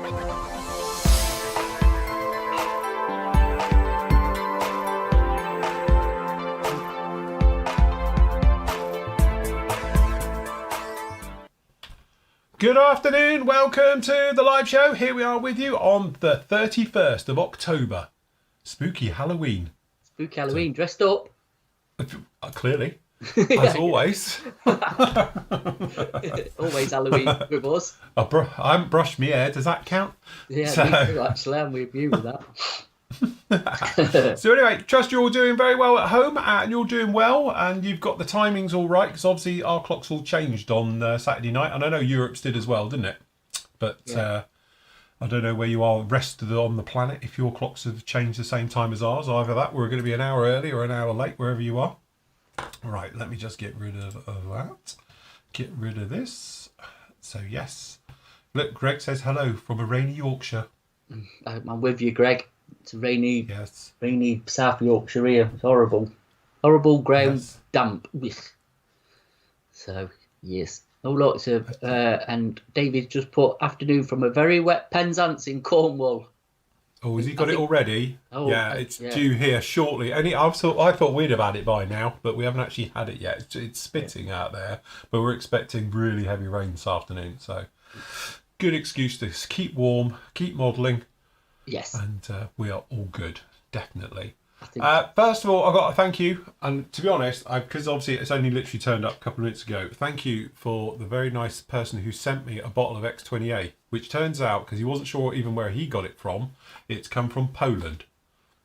Good afternoon, welcome to the live show. Here we are with you on the 31st of October. Spooky Halloween. Spooky Halloween, dressed up. Clearly, as always. Always Halloween with us. I haven't brushed my hair, does that count? Yeah, me too, actually, I'm with you with that. So anyway, trust you're all doing very well at home and you're doing well and you've got the timings all right, because obviously our clocks all changed on Saturday night, and I know Europe's did as well, didn't it? But yeah. I don't know where you are rest on the planet if your clocks have changed the same time as ours. Either that, we're going to be an hour early or an hour late, wherever you are. All right, let me just get rid of that. Get rid of this. So yes. Look, Greg says hello from a rainy Yorkshire. I'm with you, Greg. It's a rainy South Yorkshire here. It's horrible. Horrible ground, damp. So, yes. Oh, lots of... and David just put afternoon from a very wet Penzance in Cornwall. Oh, has he got it already? Oh, yeah, it's due here shortly. I thought we'd have had it by now, but we haven't actually had it yet. It's spitting out there, but we're expecting really heavy rain this afternoon. So, good excuse to keep warm, keep modelling. Yes. And we are all good, definitely. First of all, I've got to thank you. And to be honest, because obviously it's only literally turned up a couple of minutes ago, thank you for the very nice person who sent me a bottle of X20A, which turns out, because he wasn't sure even where he got it from, it's come from Poland,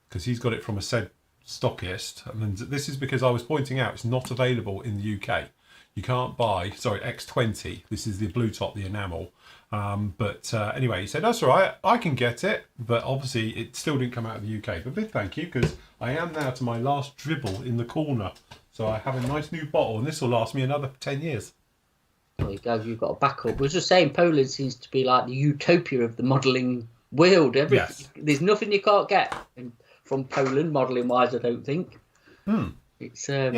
because he's got it from a said stockist. And this is because I was pointing out it's not available in the UK. You can't buy, X20. This is the blue top, the enamel. But anyway, he said, that's all right, I can get it. But obviously, it still didn't come out of the UK. But big thank you, because I am now to my last dribble in the corner. So I have a nice new bottle, and this will last me another 10 years. There you go, you've got a backup. I was just saying, Poland seems to be like the utopia of the modelling world. Yes. There's nothing you can't get from Poland, modelling-wise, I don't think. It's It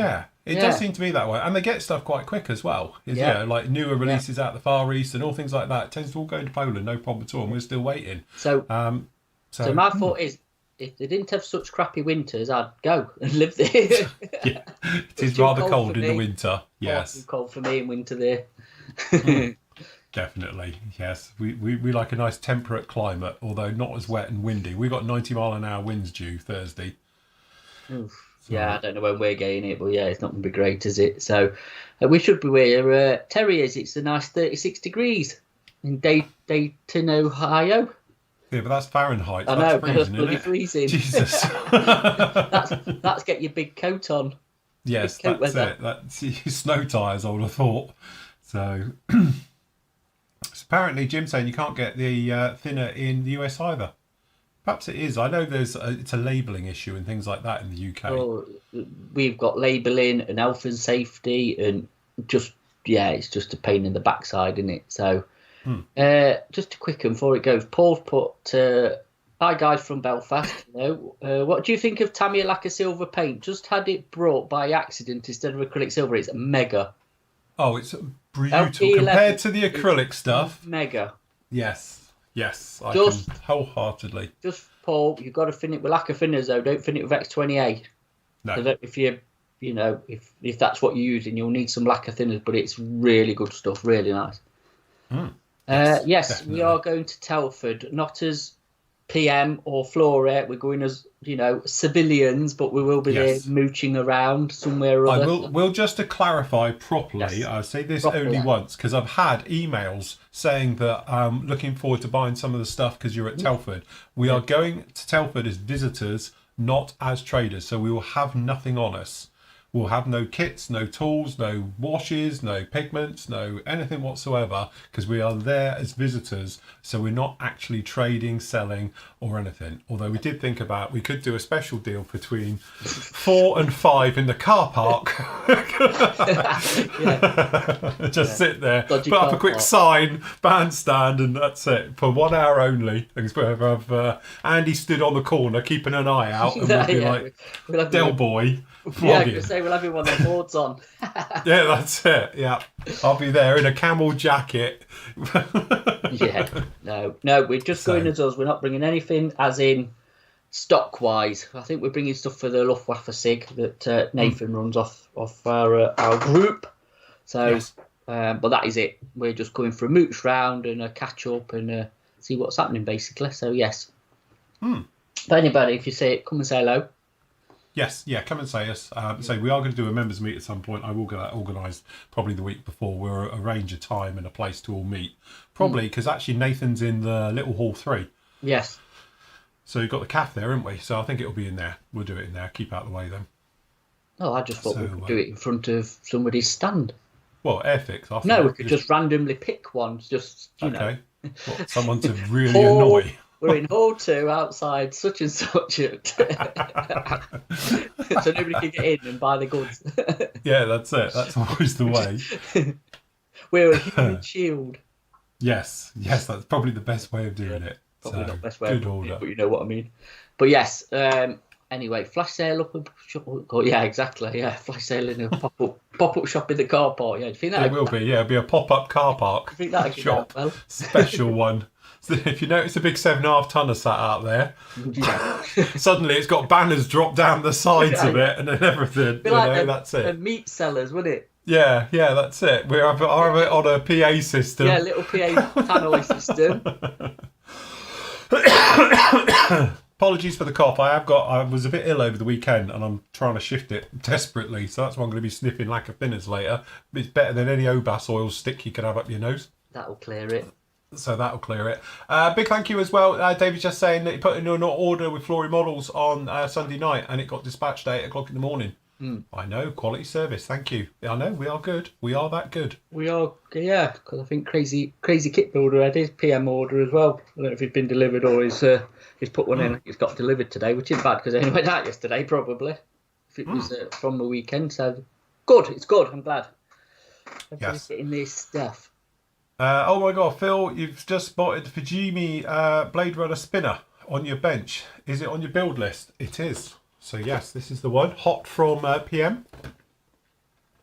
does seem to be that way, and they get stuff quite quick as well. Like newer releases out the Far East and all things like that. It tends to all go into Poland, no problem at all. And we're still waiting. So my thought is, if they didn't have such crappy winters, I'd go and live there. Yeah, it is rather cold in the winter. Yes, too cold for me in winter there. Definitely, yes. We like a nice temperate climate, although not as wet and windy. We got 90-mile-an-hour winds due Thursday. Oof. Yeah, I don't know when we're getting it, but yeah, it's not going to be great, is it? So we should be where Terry is. It's a nice 36 degrees in Dayton, Ohio. Yeah, but that's Fahrenheit. I know, freezing, that's bloody freezing. Jesus. that's get your big coat on. Yes, that's weather. It. That's snow tyres, I would have thought. So apparently Jim's saying you can't get the thinner in the US either. Perhaps it is. I know it's a labelling issue and things like that in the UK. Well, we've got labelling and health and safety and it's just a pain in the backside, isn't it? So just a quick one before it goes. Paul's put, hi guys from Belfast. What do you think of Tamiya Lacquer silver paint? Just had it brought by accident instead of acrylic silver. It's mega. Oh, it's brutal compared to the acrylic stuff. Mega. Yes, I can wholeheartedly. Just, Paul, you've got to fin it with lacquer thinners, though. Don't fin it with X20A. No. So that if if that's what you're using, you'll need some lacquer thinners, but it's really good stuff, really nice. Yes, definitely. We are going to Telford, not as PM or Flora. We're going as, civilians, but we will be there mooching around somewhere or other. We'll just to clarify properly, I'll say this only once, because I've had emails saying that I'm looking forward to buying some of the stuff because you're at Telford. We are going to Telford as visitors, not as traders, so we will have nothing on us. We'll have no kits, no tools, no washes, no pigments, no anything whatsoever, because we are there as visitors, so we're not actually trading, selling or anything. Although we did think about, we could do a special deal between 4 and 5 in the car park. Just sit there, put up a quick sign, bandstand, and that's it, for 1 hour only. Andy stood on the corner keeping an eye out, and we'll be like, Del Boy. Yeah, I could say we'll have him on the boards on. Yeah, that's it. Yeah, I'll be there in a camel jacket. Yeah, no, we're just going as us. We're not bringing anything as in stock wise. I think we're bringing stuff for the Luftwaffe SIG that Nathan runs off our group. So, yes. But that is it. We're just going for a mooch round and a catch up and see what's happening basically. So yes. But anybody, if you see it, come and say hello. Yes, yeah, come and say us. So we are going to do a members meet at some point. I will get that organised probably the week before. We'll arrange a time and a place to all meet. Probably because actually Nathan's in the little hall 3. Yes. So you've got the calf there, haven't we? So I think it'll be in there. We'll do it in there. Keep out of the way then. Oh, I just thought we could do it in front of somebody's stand. Well, Airfix. No, we could just randomly pick one. Just, you know. What, someone to really annoy. We're in hall 2 outside such and such. So nobody can get in and buy the goods. Yeah, that's it. That's always the way. We're a human shield. Yes, that's probably the best way of doing it. Probably not the best way good of order. it, but you know what I mean. But yes, anyway, flash sale up. Yeah, exactly. Yeah, flash sale in a pop-up shop in the car park. Yeah, do you think that it will be? Yeah, it'll be a pop-up car park. I think that shop, well. Special one. So if you notice a big 7.5 tonner sat out there, suddenly it's got banners dropped down the sides of it and everything. That's it. Meat sellers, wouldn't it? Yeah, that's it. We're on a PA system. Yeah, little PA tannoy system. Apologies for the cough. I was a bit ill over the weekend and I'm trying to shift it desperately. So that's why I'm going to be sniffing lacquer thinners later. It's better than any Obas oil stick you could have up your nose. That'll clear it. So that'll clear it. Big thank you as well. David's just saying that he put in an order with Flory Models on Sunday night and it got dispatched at 8 o'clock in the morning. I know, quality service. Thank you. I know, we are good. We are that good. We are, yeah, because I think Crazy Kit Builder had his PM order as well. I don't know if it's been delivered or he's put one in. It's got delivered today, which isn't bad because it only went out yesterday, probably. If it was from the weekend. So good, it's good. I'm glad. Everybody's getting this stuff. Oh my God, Phil, you've just spotted the Fujimi Blade Runner spinner on your bench. Is it on your build list? It is. So yes, this is the one. Hot from PM.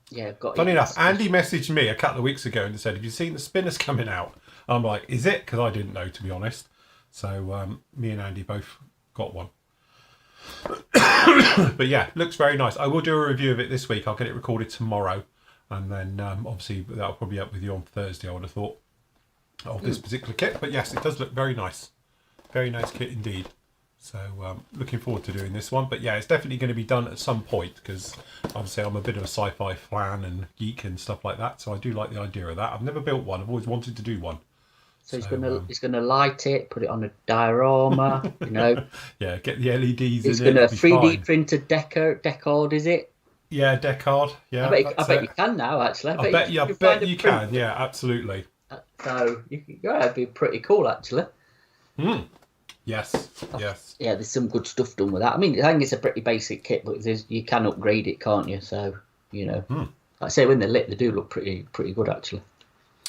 Yeah, got it. Funny enough, Andy messaged me a couple of weeks ago and said, have you seen the spinners coming out? I'm like, is it? Because I didn't know, to be honest. So me and Andy both got one. But yeah, looks very nice. I will do a review of it this week. I'll get it recorded tomorrow. And then obviously that'll probably be up with you on Thursday, I would have thought, of this particular kit. But yes, it does look very nice. Very nice kit indeed. So looking forward to doing this one. But yeah, it's definitely going to be done at some point because obviously I'm a bit of a sci-fi fan and geek and stuff like that. So I do like the idea of that. I've never built one. I've always wanted to do one. So he's gonna light it, put it on a diorama, you know. Yeah, get the LEDs in it. He's gonna 3D printed decard, is it? Yeah, decard. Yeah, I bet you can now. Actually, I bet you can. Yeah, absolutely. So it'd be pretty cool, actually. Yes. Yeah, there's some good stuff done with that. I mean, I think it's a pretty basic kit, but you can upgrade it, can't you? So you know, like I say, when they're lit, they do look pretty good, actually.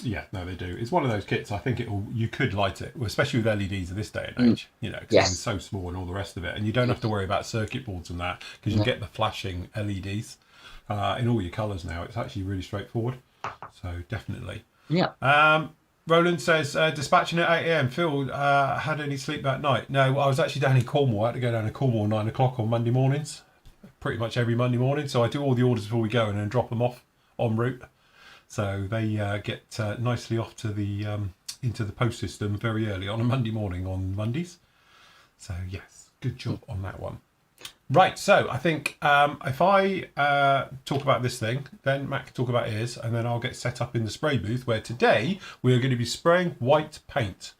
Yeah, no, they do. It's one of those kits. I think you could light it, especially with LEDs of this day and age. You know, because it's so small and all the rest of it, and you don't have to worry about circuit boards and that because you get the flashing LEDs in all your colours now. It's actually really straightforward. So definitely. Yeah. Roland says dispatching at 8 a.m. Phil, had any sleep that night? No, I was actually down in Cornwall. I had to go down to Cornwall 9 o'clock on Monday mornings, pretty much every Monday morning. So I do all the orders before we go and then drop them off en route. So they get nicely off to the into the post system very early on a Monday morning on Mondays. So yes, good job on that one. Right, so I think if I talk about this thing, then Matt can talk about his, and then I'll get set up in the spray booth where today we are going to be spraying white paint.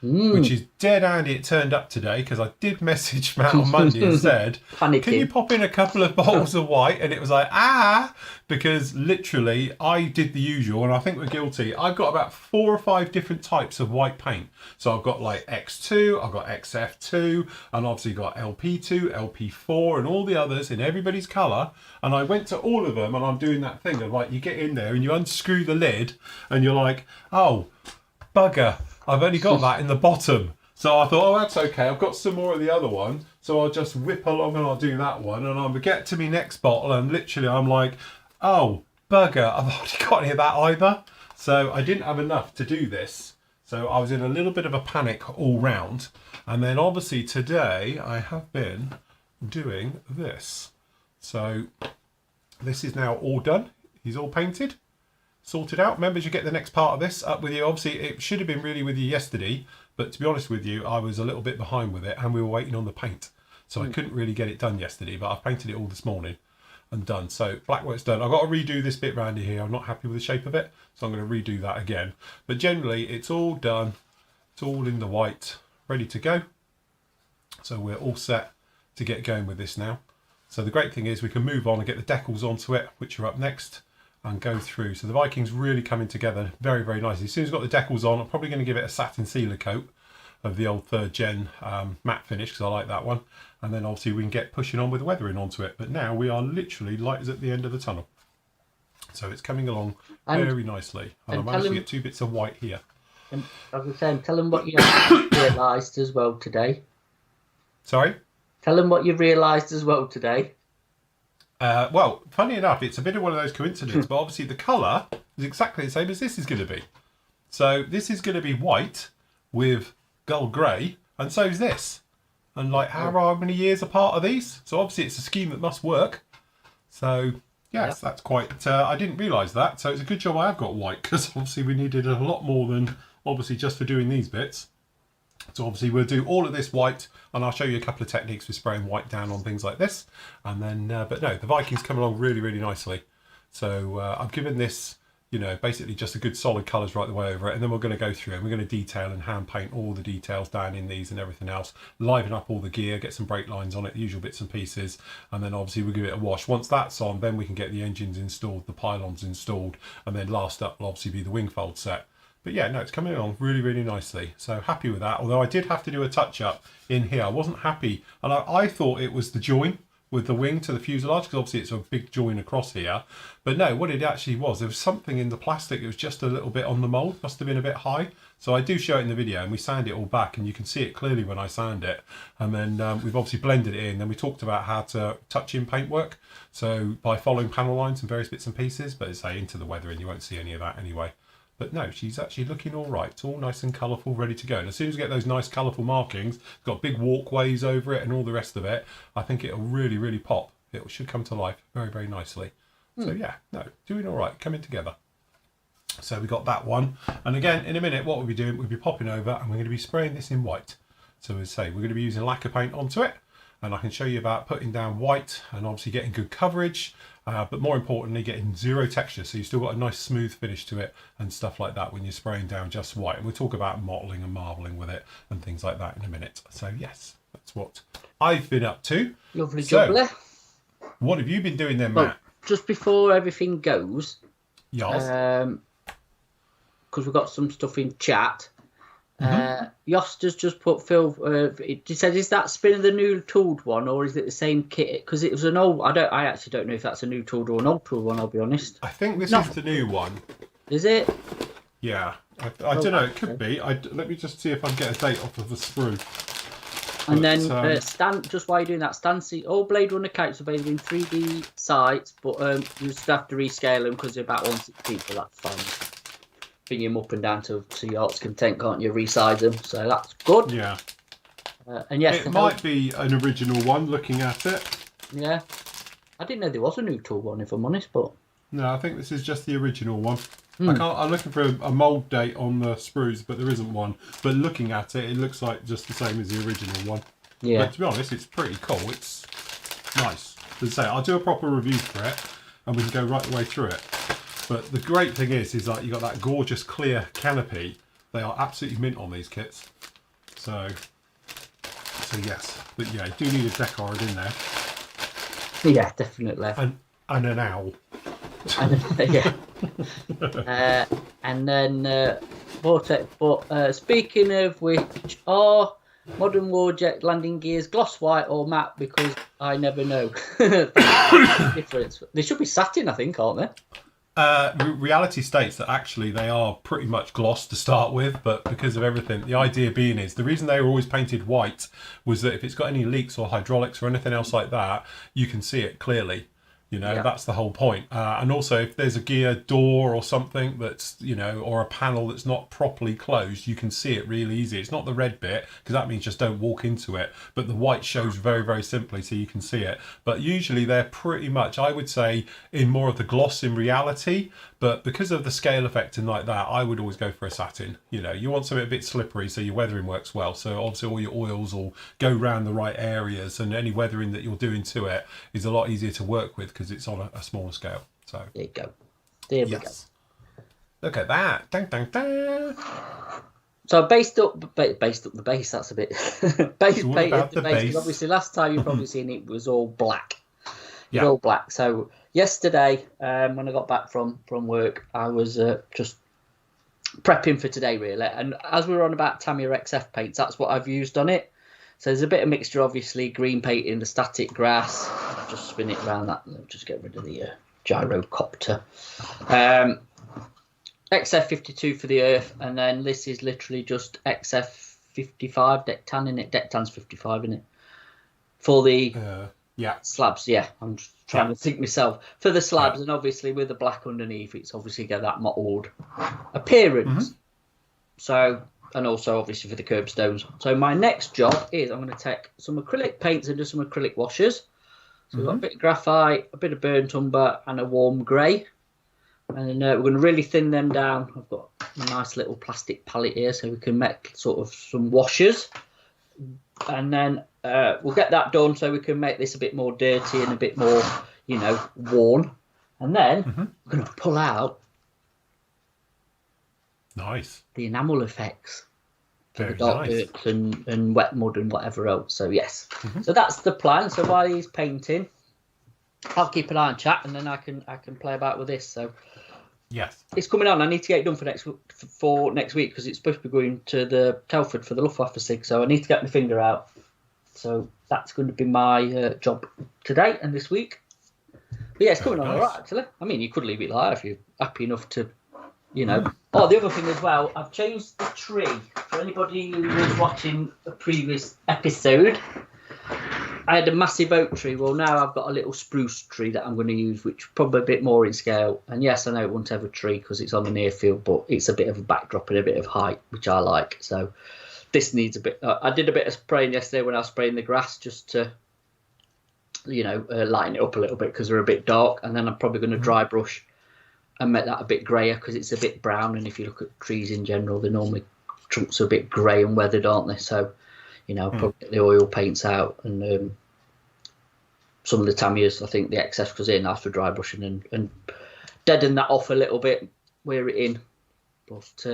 Which is dead handy it turned up today because I did message Matt on Monday and said, can you pop in a couple of bowls of white? And it was like, because literally I did the usual and I think we're guilty. I've got about 4 or 5 different types of white paint. So I've got like X2, I've got XF2, and obviously got LP2, LP4 and all the others in everybody's colour. And I went to all of them and I'm doing that thing of like, you get in there and you unscrew the lid and you're like, oh, bugger. I've only got that in the bottom. So I thought, oh, that's okay. I've got some more of the other one. So I'll just whip along and I'll do that one, and I'll get to my next bottle, and literally I'm like, oh, bugger, I've already got any of that either. So I didn't have enough to do this. So I was in a little bit of a panic all round. And then obviously today I have been doing this. So this is now all done. He's all painted, sorted out. Remember, you get the next part of this up with you. Obviously it should have been really with you yesterday, but to be honest with you, I was a little bit behind with it and we were waiting on the paint. So I couldn't really get it done yesterday, but I've painted it all this morning and done. So black work's done. I've got to redo this bit round here. I'm not happy with the shape of it, so I'm going to redo that again. But generally it's all done. It's all in the white, ready to go. So we're all set to get going with this now. So the great thing is we can move on and get the decals onto it, which are up next, and go through. So the Vikings really coming together very, very nicely. As soon as I've got the decals on, I'm probably going to give it a satin sealer coat of the old 3rd gen matte finish, because I like that one. And then obviously we can get pushing on with weathering onto it. But now we are literally light as at the end of the tunnel. So it's coming along very nicely. And I managed to get 2 bits of white here. And as I was saying, tell them what you realised as well today. Sorry? Tell them what you realised as well today. Well, funny enough, it's a bit of one of those coincidences, but obviously the colour is exactly the same as this is going to be. So this is going to be white with gold grey, and so is this. And like, how many years apart are these? So obviously it's a scheme that must work. So yes, that's quite, I didn't realise that. So it's a good job I have got white, because obviously we needed a lot more than obviously just for doing these bits. So obviously we'll do all of this white, and I'll show you a couple of techniques for spraying white down on things like this. And then, but no, the Vikings come along really, really nicely. So I've given this, you know, basically just a good solid colours right the way over it. And then we're going to go through and we're going to detail and hand paint all the details down in these and everything else. Liven up all the gear, get some brake lines on it, the usual bits and pieces. And then obviously we'll give it a wash. Once that's on, then we can get the engines installed, the pylons installed. And then last up will obviously be the wing fold set. But yeah, no, it's coming along really, really nicely. So happy with that. Although I did have to do a touch up in here. I wasn't happy. And I thought it was the join with the wing to the fuselage, because obviously it's a big join across here. But no, what it actually was, there was something in the plastic. It was just a little bit on the mould. Must have been a bit high. So I do show it in the video, and we sand it all back, and you can see it clearly when I sand it. And then we've obviously blended it in. Then we talked about how to touch in paintwork. So by following panel lines and various bits and pieces, but as I say, into the weathering, you won't see any of that anyway. But no, she's actually looking all right. It's all nice and colourful, ready to go. And as soon as we get those nice colourful markings, it's got big walkways over it and all the rest of it, I think it'll really, really pop. It should come to life very, very nicely. So yeah, no, doing all right, coming together. So we got that one. And again, in a minute, what we'll be doing, we'll be popping over and we're going to be spraying this in white. So as I say, we're going to be using lacquer paint onto it. And I can show you about putting down white and obviously getting good coverage. But more importantly, getting zero texture, so you've still got a nice smooth finish to it and stuff like that when you're spraying down just white. And we'll talk about mottling and marbling with it and things like that in a minute. So yes, that's what I've been up to. Lovely job there. What have you been doing then, Well, Matt? just before everything goes, Yes. because we've got some stuff in chat. Yosta's just put Phil. He said, "Is that spinner the new tooled one, or is it the same kit?" Because it was an old. I actually don't know if that's a new tooled or an old tooled one. I'll be honest. I think this is the new one. Is it? Yeah. I don't know. It could be. Let me just see if I can get a date off of the sprue. And then Stan, just while you're doing that, Stan, all Blade Runner kites available in 3D sites, but you just have to rescale them because they're about 160 people. That's fine. Bring them up and down to your heart's content, can't you? Resize them, so that's good. Yeah. And yes, it might be an original one. Looking at it. Yeah. I didn't know there was a new tool one, if I'm honest, but no, I think this is just the original one. I'm looking for a mould date on the sprues, but there isn't one. But looking at it, it looks like just the same as the original one. Yeah. But to be honest, it's pretty cool. It's nice. As I say, I'll do a proper review for it, and we can go right the way through it. But the great thing is like you got that gorgeous clear canopy. They are absolutely mint on these kits. So yes, but yeah, you do need a decard in there. Yeah, definitely. And an owl. Yeah. And then Vortex. But speaking of which, are modern warjet landing gears gloss white or matte? Because I never know the difference. They should be satin, I think, aren't they? Reality states that actually they are pretty much gloss to start with, but because of everything, the idea being is the reason they were always painted white was that if it's got any leaks or hydraulics or anything else like that, you can see it clearly. That's the whole point. And also, if there's a gear door or something that's, or a panel that's not properly closed, you can see it really easy. It's not the red bit, because that means just don't walk into it. But the white shows very, very simply, so you can see it. But usually they're pretty much, I would say, in more of the gloss in reality. But because of the scale effect and like that, I would always go for a satin. You want something a bit slippery so your weathering works well. So obviously all your oils will go around the right areas, and any weathering that you're doing to it is a lot easier to work with because it's on a smaller scale. So there you go. There we go. Look at that. Dun, dun, dun. So based up the base. That's a bit base painted the base. Because obviously last time you've probably seen it was all black. It was all black. So yesterday, when I got back from work, I was just prepping for today really. And as we were on about Tamiya XF paints, that's what I've used on it. So there's a bit of mixture, obviously, green paint in the static grass. I'll just spin it around that. I'll just get rid of the gyrocopter. XF52 for the earth, and then this is literally just XF55 deck tan in it. Deck tan's 55 in it for the slabs. Yeah, I'm just trying to think myself for the slabs, and obviously with the black underneath, it's obviously get that mottled appearance. So. And also, obviously, for the curbstones. So my next job is I'm going to take some acrylic paints and do some acrylic washes. So we've got a bit of graphite, a bit of burnt umber, and a warm grey. And we're going to really thin them down. I've got a nice little plastic palette here so we can make sort of some washes. And then we'll get that done so we can make this a bit more dirty and a bit more, worn. And then we're going to pull out the enamel effects for the dark dirt and wet mud and whatever else. So yes, so that's the plan. So while he's painting, I'll keep an eye on chat, and then I can play about with this. So yes, it's coming on. I need to get it done for next week because it's supposed to be going to the Telford for the Luftwaffe SIG. So I need to get my finger out. So that's going to be my job today and this week. But yeah, it's coming on all right actually. I mean, you could leave it like if you're happy enough to. Oh, the other thing as well, I've changed the tree. For anybody who was watching a previous episode, I had a massive oak tree. Well, now I've got a little spruce tree that I'm going to use, which is probably a bit more in scale. And yes, I know it won't have a tree because it's on the near field, but it's a bit of a backdrop and a bit of height, which I like. So this needs a bit. I did a bit of spraying yesterday when I was spraying the grass just to, lighten it up a little bit because they're a bit dark. And then I'm probably going to dry brush and make that a bit greyer because it's a bit brown. And if you look at trees in general, they normally trunks are a bit grey and weathered, aren't they? So, probably get the oil paints out and some of the Tamiyas, I think the excess goes in after dry brushing and deaden that off a little bit, wear it in. But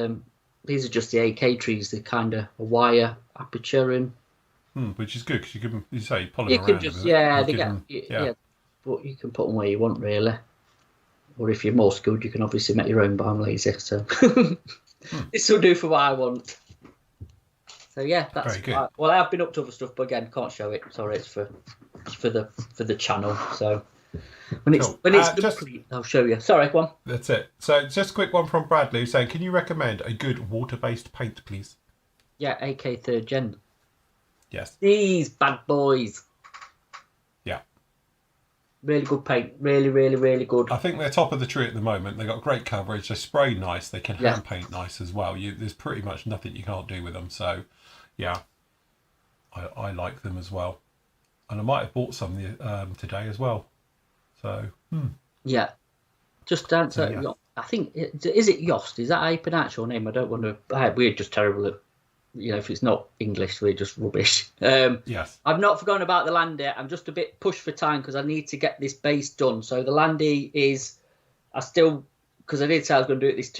these are just the AK trees. They're kind of a wire aperture and. Which is good because you can, you say, pull them you around. Can just, but you can put them where you want, really. Or if you're more skilled, you can obviously make your own, but I'm lazy, so this will do for what I want. So yeah, that's very good. Well, I've been up to other stuff, but again, can't show it. Sorry, it's for the channel. So when it's complete, I'll show you. Sorry, go on. That's it. So just a quick one from Bradley who's saying, can you recommend a good water-based paint, please? Yeah, AK 3rd Gen. Yes. These bad boys. Yeah. Really good paint. Really, really, really good. I think they're top of the tree at the moment. They've got great coverage. They spray nice. They can hand paint nice as well. There's pretty much nothing you can't do with them. So, yeah, I like them as well. And I might have bought some today as well. So, yeah. Just to answer, yeah. I think, is it Yost? Is that how you pronounce your name? I don't want to. We're just terrible at. If it's not English, we're just rubbish. Yes. I've not forgotten about the Landy. I'm just a bit pushed for time because I need to get this base done. So the Landy is, because I did say I was going to do it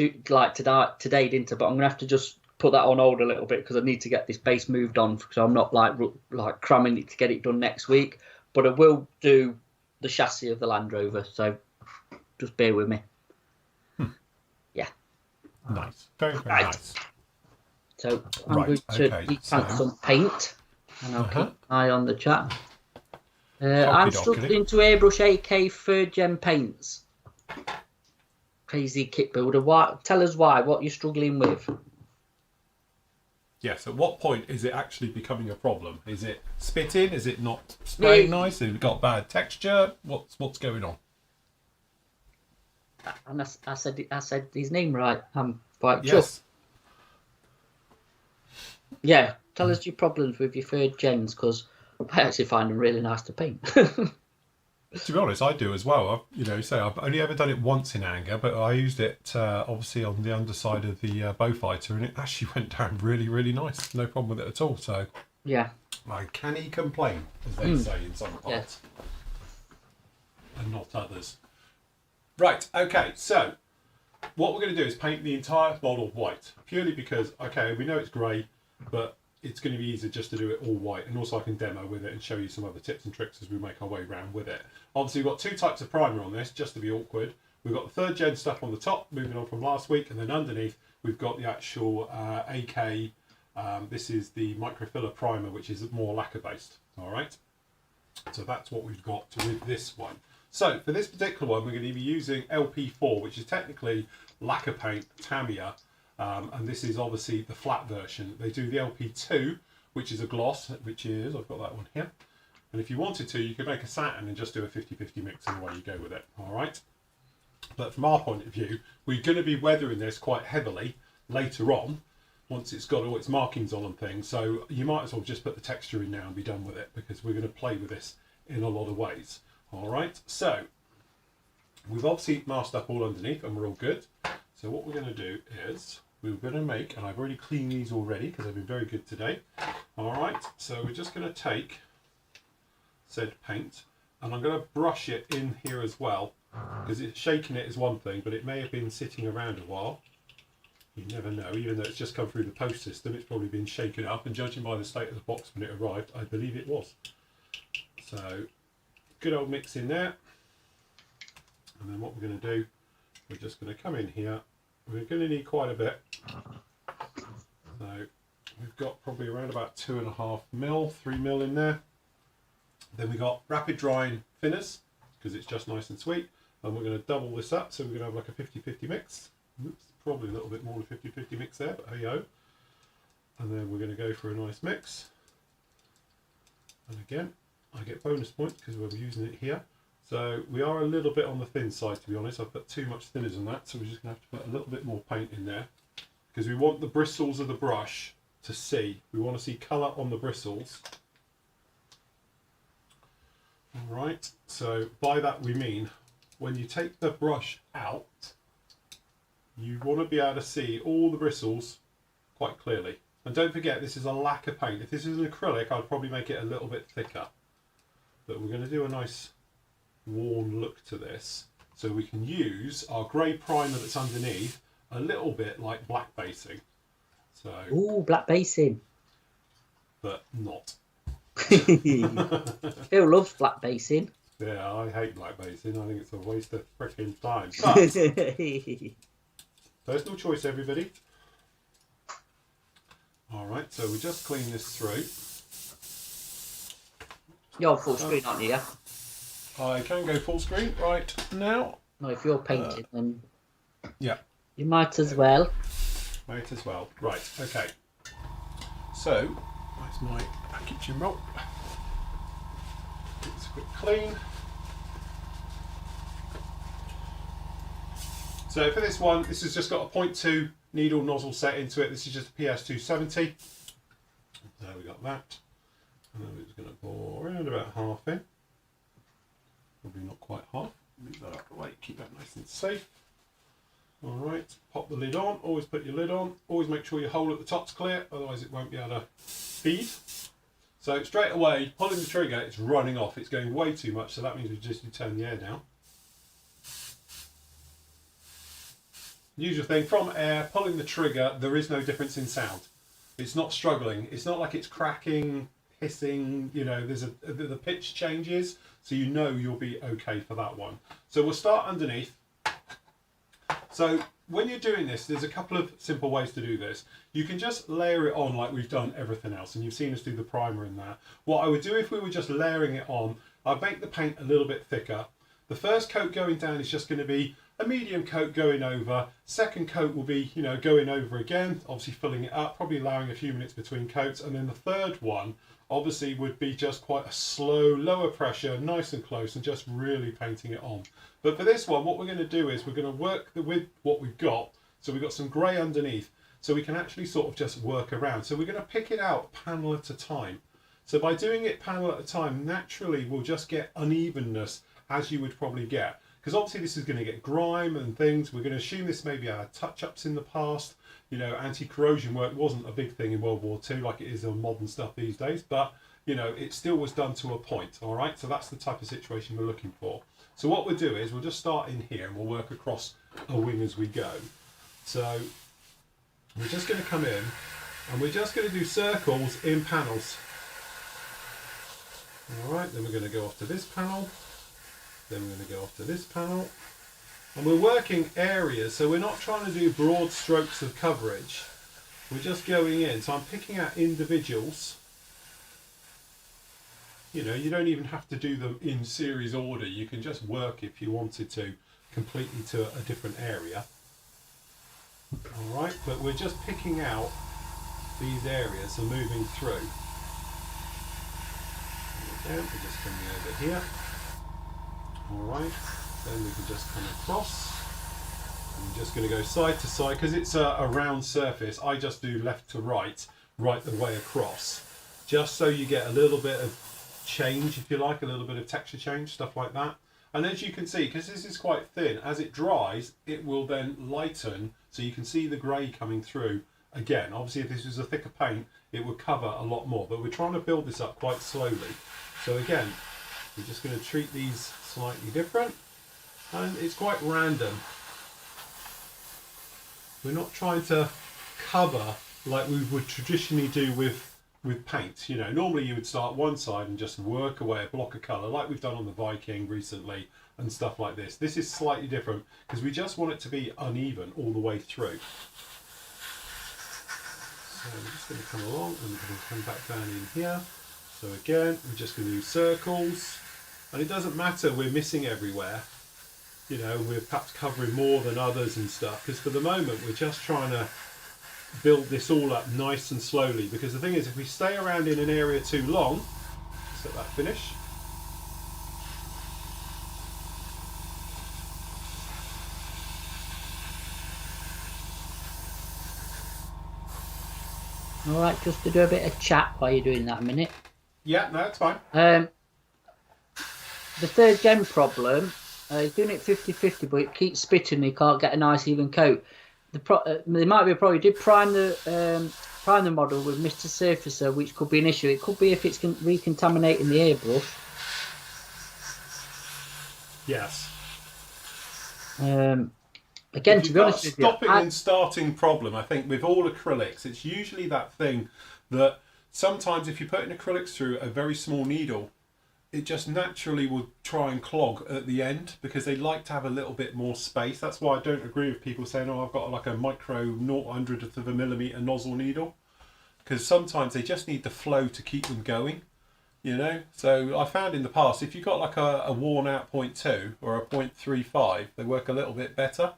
today, didn't I? But I'm going to have to just put that on hold a little bit because I need to get this base moved on. So I'm not like cramming it to get it done next week. But I will do the chassis of the Land Rover. So just bear with me. Yeah. Nice. Very, very nice. So I'm going to replant some paint, and I'll keep an eye on the chat. I'm struggling to airbrush AK 3rd Gen paints. Crazy kit builder. Why? Tell us why. What you're struggling with? Yes. At what point is it actually becoming a problem? Is it spitting? Is it not spraying nice? Has it got bad texture? What's going on? And I said his name right. I'm quite Yes. chuffed. Yeah. Tell us your problems with your third gens, because I actually find them really nice to paint. To be honest, I do as well. I've only ever done it once in anger, but I used it obviously on the underside of the Bowfighter, and it actually went down really, really nice. No problem with it at all. So Yeah. I can complain, as they say in some parts, and not others. Right. Okay. So what we're going to do is paint the entire model white, purely because we know it's grey, but it's going to be easier just to do it all white, and also I can demo with it and show you some other tips and tricks as we make our way around with it. Obviously we've got two types of primer on this, just to be awkward. We've got the third gen stuff on the top, moving on from last week, and then underneath we've got the actual AK, this is the microfiller primer, which is more lacquer based. Alright, so that's what we've got with this one. So for this particular one we're going to be using LP4, which is technically lacquer paint Tamiya. And this is obviously the flat version. They do the LP2, which is a gloss, which is, I've got that one here. And if you wanted to, you could make a satin and just do a 50-50 mix, and away you go with it. All right. But from our point of view, we're going to be weathering this quite heavily later on, once it's got all its markings on and things. So you might as well just put the texture in now and be done with it, because we're going to play with this in a lot of ways. All right. So we've obviously masked up all underneath, and we're all good. So what we're going to do is we're going to make, and I've already cleaned these already because they've been very good today. All right, so we're just going to take said paint, and I'm going to brush it in here as well, because shaking it is one thing, but it may have been sitting around a while. You never know. Even though it's just come through the post system, it's probably been shaken up, and judging by the state of the box when it arrived, I believe it was. So good old mix in there, and then what we're going to do, we're just going to come in here. We're going to need quite a bit. So we've got probably around about 2.5 mil, 3 mil in there. Then we got rapid drying thinners, because it's just nice and sweet. And we're going to double this up, so we're going to have like a 50-50 mix. Oops, probably a little bit more than 50-50 mix there, but hey ho. And then we're going to go for a nice mix. And again, I get bonus points because we're using it here. So we are a little bit on the thin side, to be honest. I've put too much thinners on that, so we're just going to have to put a little bit more paint in there, because we want the bristles of the brush to see. We want to see colour on the bristles. Alright, so by that we mean when you take the brush out, you want to be able to see all the bristles quite clearly. And don't forget, this is a lacquer paint. If this is an acrylic, I'd probably make it a little bit thicker. But we're going to do a nice worn look to this, so we can use our grey primer that's underneath a little bit like black basing. So Ooh, black basing. But not. Phil loves black basing. Yeah, I hate black basing. I think it's a waste of freaking time. But personal choice, everybody. Alright, so we just clean this through. You're on full screen, aren't you? Yeah? I can go full screen right now. No, if you're painting, then yeah, you might as well. Might as well. Right, okay. So, that's my kitchen roll. It's a quick clean. So for this one, this has just got a 0.2 needle nozzle set into it. This is just a PS270. There we got that. And then we're just going to pour around about half in. Probably not quite half. Move that out of the way, keep that nice and safe. Alright, pop the lid on. Always put your lid on. Always make sure your hole at the top's clear, otherwise it won't be able to feed. So straight away, pulling the trigger, it's running off. It's going way too much, so that means we just need to turn the air down. Usual thing, from air, pulling the trigger, there is no difference in sound. It's not struggling. It's not like it's cracking, hissing, you know, the pitch changes, so you know you'll be okay for that one. So we'll start underneath. So when you're doing this, there's a couple of simple ways to do this. You can just layer it on like we've done everything else, and you've seen us do the primer in that. What I would do if we were just layering it on, I'd make the paint a little bit thicker. The first coat going down is just going to be a medium coat going over. Second coat will be, you know, going over again, obviously filling it up, probably allowing a few minutes between coats. And then the third one obviously would be just quite a slow, lower pressure, nice and close, and just really painting it on. But for this one, what we're going to do is we're going to work with what we've got. So we've got some grey underneath, so we can actually sort of just work around. So we're going to pick it out panel at a time. So by doing it panel at a time, naturally we'll just get unevenness, as you would probably get. Because obviously this is going to get grime and things. We're going to assume this maybe had touch-ups in the past. You know, anti-corrosion work wasn't a big thing in World War II like it is on modern stuff these days. But, you know, it still was done to a point, all right? So that's the type of situation we're looking for. So what we'll do is we'll just start in here and we'll work across a wing as we go. So we're just going to come in and we're just going to do circles in panels. Alright, then we're going to go off to this panel, then we're going to go off to this panel, and we're working areas, so we're not trying to do broad strokes of coverage, we're just going in. So I'm picking out individuals. You know, you don't even have to do them in series order, you can just work, if you wanted to, completely to a different area. Alright, but we're just picking out these areas, so moving through. We're just coming over here. Alright, then we can just come across. I'm just going to go side to side because it's a round surface. I just do left to right, right the way across, just so you get a little bit of change, if you like, a little bit of texture change, stuff like that. And as you can see, because this is quite thin, as it dries, it will then lighten, so you can see the grey coming through again. Obviously, if this was a thicker paint, it would cover a lot more, but we're trying to build this up quite slowly. So again, we're just going to treat these slightly different, and it's quite random. We're not trying to cover like we would traditionally do with paint. You know, normally you would start one side and just work away a block of colour like we've done on the Viking recently and stuff like this. This is slightly different because we just want it to be uneven all the way through. So we're just going to come along and we're going to come back down in here. So again, we're just going to do circles, and it doesn't matter we're missing everywhere. You know, we're perhaps covering more than others and stuff, because for the moment we're just trying to build this all up nice and slowly, because the thing is, if we stay around in an area too long, just let that finish. Alright, just to do a bit of chat while you're doing that a minute. Yeah, no, it's fine. The third gen problem, he's doing it 50-50, but it keeps spitting and he can't get a nice even coat. There might be a problem. He did prime the model with Mr. Surfacer, which could be an issue. It could be if it's recontaminating the airbrush. Yes. Again, to be honest with you, stopping and starting problem, I think with all acrylics, it's usually that thing that sometimes if you put in acrylics through a very small needle, it just naturally will try and clog at the end because they like to have a little bit more space. That's why I don't agree with people saying, oh, I've got like a micro 0.0000th of a millimetre nozzle needle, because sometimes they just need the flow to keep them going, you know. So I found in the past, if you've got like a worn out 0.2 or a 0.35, they work a little bit better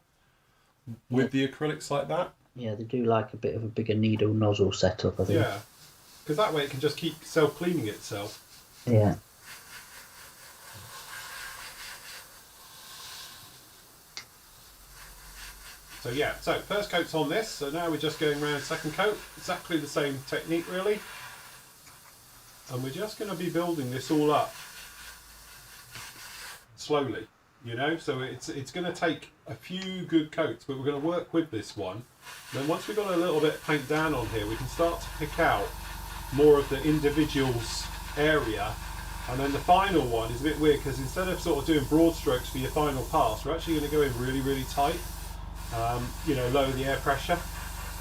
with the acrylics like that. Yeah, they do like a bit of a bigger needle nozzle setup, I think. Yeah, because that way it can just keep self-cleaning itself. Yeah. So yeah, so first coat's on this, so now we're just going around second coat, exactly the same technique really. And we're just going to be building this all up slowly, you know, so it's going to take a few good coats, but we're going to work with this one. Then once we've got a little bit of paint down on here, we can start to pick out more of the individuals area. And then the final one is a bit weird because instead of sort of doing broad strokes for your final pass, we're actually going to go in really, really tight. You know, lower the air pressure,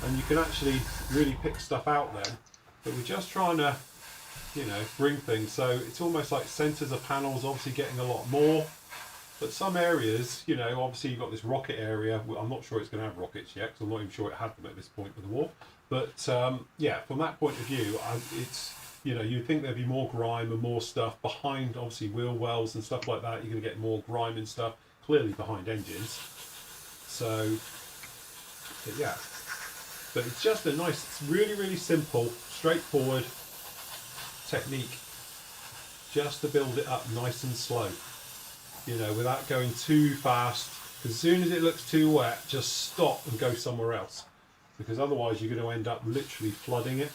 and you can actually really pick stuff out then. But we're just trying to, you know, bring things so it's almost like centres of panels, obviously getting a lot more. But some areas, you know, obviously you've got this rocket area. I'm not sure it's going to have rockets yet because I'm not even sure it had them at this point with the war. But yeah, from that point of view, it's, you know, you'd think there'd be more grime and more stuff behind, obviously wheel wells and stuff like that. You're going to get more grime and stuff clearly behind engines. So, yeah. But it's just a nice, it's really simple, straightforward technique just to build it up nice and slow, you know, without going too fast. As soon as it looks too wet, just stop and go somewhere else, because otherwise you're going to end up literally flooding it.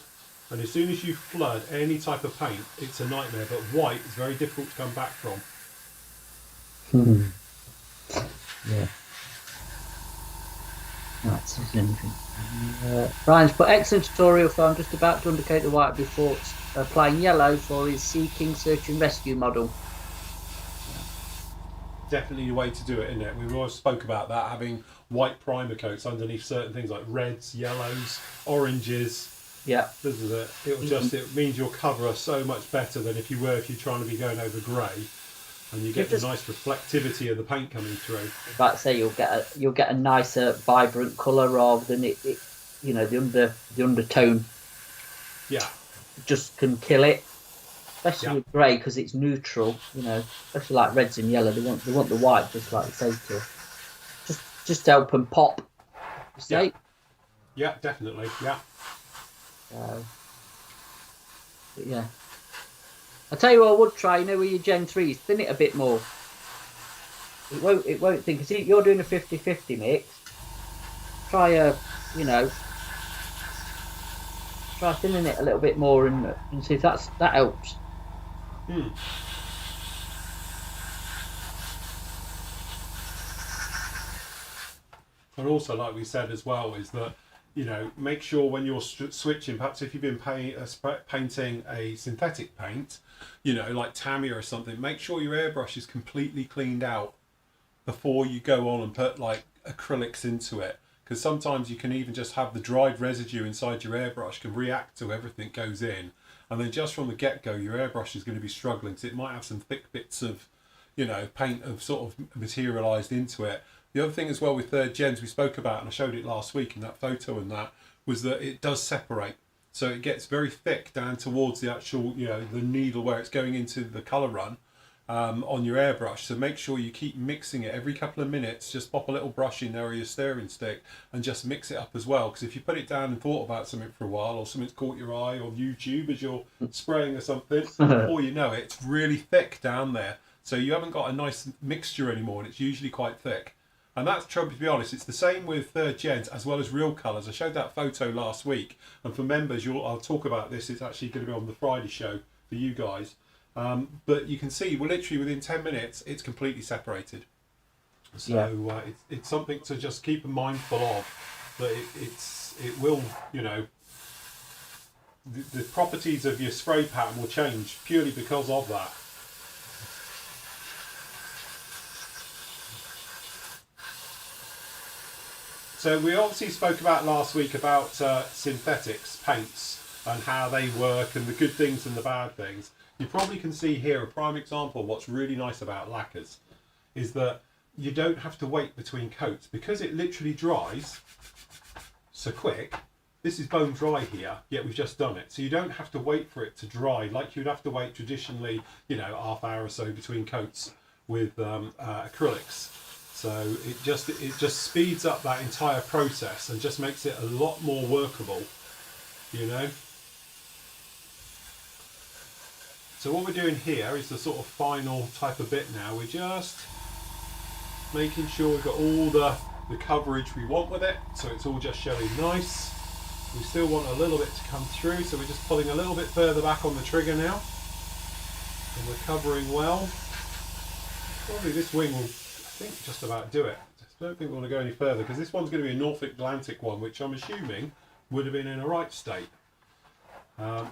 And as soon as you flood any type of paint, it's a nightmare. But white is very difficult to come back from. Yeah. That's interesting. Brian's put excellent tutorial for I'm just about to undercoat the white before applying yellow for his seeking search and rescue model. Definitely the way to do it, isn't it? We've always spoke about that, having white primer coats underneath certain things like reds, yellows, oranges. Yeah. This is it. It means you'll cover so much better than if you're trying to be going over grey, and you get the nice reflectivity of the paint coming through. About to say you'll get a nicer, vibrant colour rather than it you know, the undertone. Yeah. Just can kill it, especially with grey because it's neutral. You know, especially like reds and yellow, they want the white, just like you say, to just help them pop. Yeah. Yeah, definitely. Yeah. But yeah. I tell you what, I would try. You know, with your Gen 3s, thin it a bit more. It won't think. Because you're doing a 50-50 mix. Try thinning it a little bit more and see if that helps. And also, like we said as well, is that, you know, make sure when you're switching, perhaps if you've been painting a synthetic paint, you know, like Tamiya or something, make sure your airbrush is completely cleaned out before you go on and put like acrylics into it. Because sometimes you can even just have the dried residue inside your airbrush can react to everything goes in. And then just from the get-go, your airbrush is going to be struggling because it might have some thick bits of, you know, paint have sort of materialised into it. The other thing as well with third gens we spoke about, and I showed it last week in that photo and that, was that it does separate. So it gets very thick down towards the actual, you know, the needle where it's going into the colour run on your airbrush. So make sure you keep mixing it every couple of minutes. Just pop a little brush in there or your stirring stick and just mix it up as well. Because if you put it down and thought about something for a while, or something's caught your eye, or YouTube as you're spraying or something, before you know it, it's really thick down there. So you haven't got a nice mixture anymore, and it's usually quite thick. And that's trouble, to be honest. It's the same with third gens as well as real colours. I showed that photo last week, and for members, I'll talk about this. It's actually going to be on the Friday show for you guys. But you can see, we're literally within 10 minutes, it's completely separated. So it's something to just keep mindful of. That it will, you know, the properties of your spray pattern will change purely because of that. So we obviously spoke about last week about synthetics paints and how they work and the good things and the bad things. You probably can see here a prime example of what's really nice about lacquers is that you don't have to wait between coats because it literally dries so quick. This is bone dry here, yet we've just done it. So you don't have to wait for it to dry like you'd have to wait traditionally, you know, half hour or so between coats with acrylics. So it just speeds up that entire process and just makes it a lot more workable, you know. So what we're doing here is the sort of final type of bit now. We're just making sure we've got all the coverage we want with it, so it's all just showing nice. We still want a little bit to come through, so we're just pulling a little bit further back on the trigger now. And we're covering well. Probably this wing will, I think, just about do it. I don't think we want to go any further because this one's going to be a North Atlantic one, which I'm assuming would have been in a right state.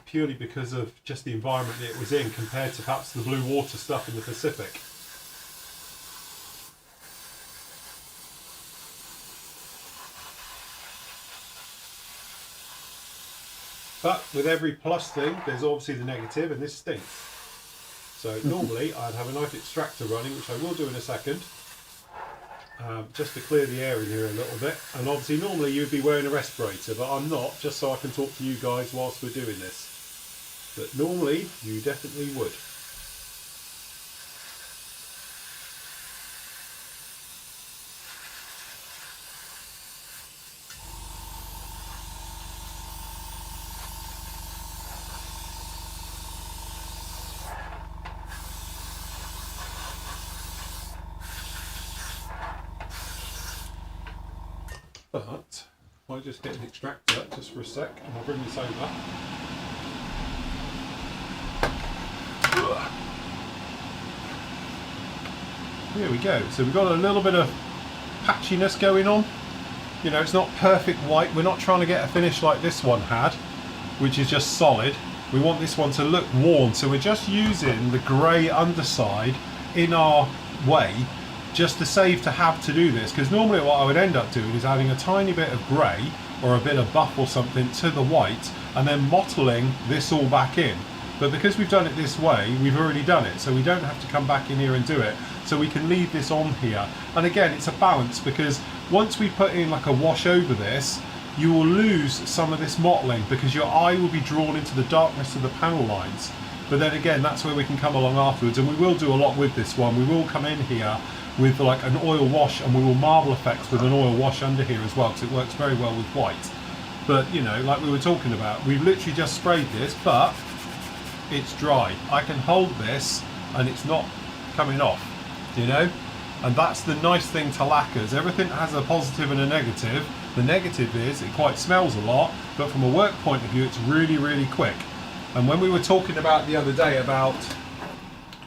Purely because of just the environment that it was in compared to perhaps the blue water stuff in the Pacific. But with every plus thing, there's obviously the negative, and this stinks. So normally I'd have a knife extractor running, which I will do in a second, just to clear the air in here a little bit. And obviously normally you'd be wearing a respirator, but I'm not, just so I can talk to you guys whilst we're doing this. But normally you definitely would. I just hit an extractor just for a sec, and I'll bring this over. Here we go. So we've got a little bit of patchiness going on. You know, it's not perfect white. We're not trying to get a finish like this one had, which is just solid. We want this one to look worn, so we're just using the grey underside in our way just to save to have to do this, because normally what I would end up doing is adding a tiny bit of grey or a bit of buff or something to the white and then mottling this all back in. But because we've done it this way, we've already done it, so we don't have to come back in here and do it. So we can leave this on here. And again, it's a balance, because once we put in like a wash over this, you will lose some of this mottling because your eye will be drawn into the darkness of the panel lines. But then again, that's where we can come along afterwards, and we will do a lot with this one. We will come in here with like an oil wash, and we will marble effects with an oil wash under here as well, because it works very well with white. But you know, like we were talking about, we've literally just sprayed this, but it's dry. I can hold this and it's not coming off, you know? And that's the nice thing to lacquers. Everything has a positive and a negative. The negative is it quite smells a lot, but from a work point of view, it's really, really quick. And when we were talking about the other day about,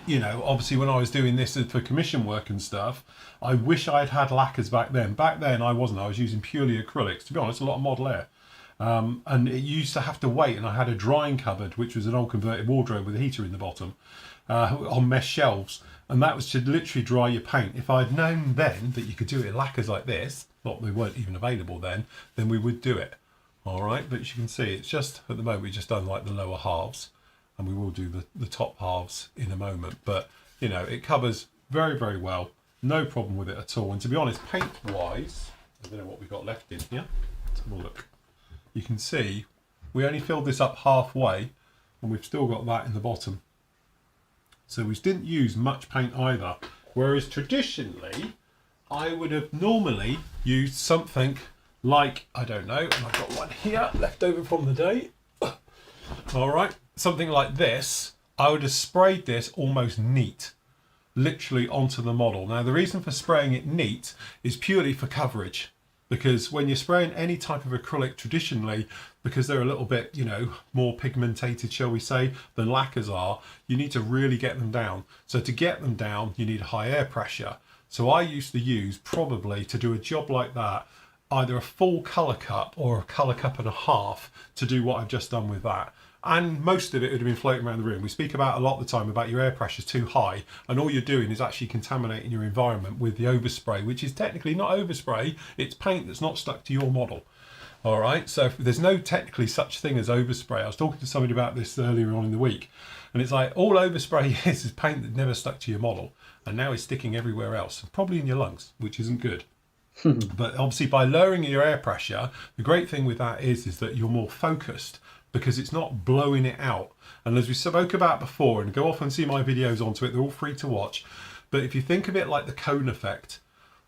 you know, obviously when I was doing this for commission work and stuff, I wish I had had lacquers back then. Back then I wasn't. I was using purely acrylics. To be honest, a lot of Model Air. And it used to have to wait, and I had a drying cupboard, which was an old converted wardrobe with a heater in the bottom, on mesh shelves, and that was to literally dry your paint. If I'd known then that you could do it in lacquers like this, not they weren't even available then we would do it. All right, but as you can see, it's just at the moment we've just done like the lower halves, and we will do the top halves in a moment. But you know, it covers very, very well, no problem with it at all. And to be honest, paint wise, I don't know what we've got left in here. Let's have a look. You can see we only filled this up halfway, and we've still got that in the bottom. So we didn't use much paint either. Whereas traditionally, I would have normally used something like, I don't know, and I've got one here left over from the day. All right, something like this. I would have sprayed this almost neat, literally onto the model. Now the reason for spraying it neat is purely for coverage. Because when you're spraying any type of acrylic traditionally, because they're a little bit, you know, more pigmented, shall we say, than lacquers are, you need to really get them down. So to get them down, you need high air pressure. So I used to use, probably to do a job like that, either a full colour cup or a colour cup and a half to do what I've just done with that. And most of it would have been floating around the room. We speak about a lot of the time about your air pressure too high, and all you're doing is actually contaminating your environment with the overspray, which is technically not overspray, it's paint that's not stuck to your model. All right, so there's no technically such thing as overspray. I was talking to somebody about this earlier on in the week, and it's like all overspray is paint that never stuck to your model, and now it's sticking everywhere else, probably in your lungs, which isn't good. But obviously by lowering your air pressure, the great thing with that is that you're more focused, because it's not blowing it out. And as we spoke about before, and go off and see my videos onto it, they're all free to watch. But if you think of it like the cone effect,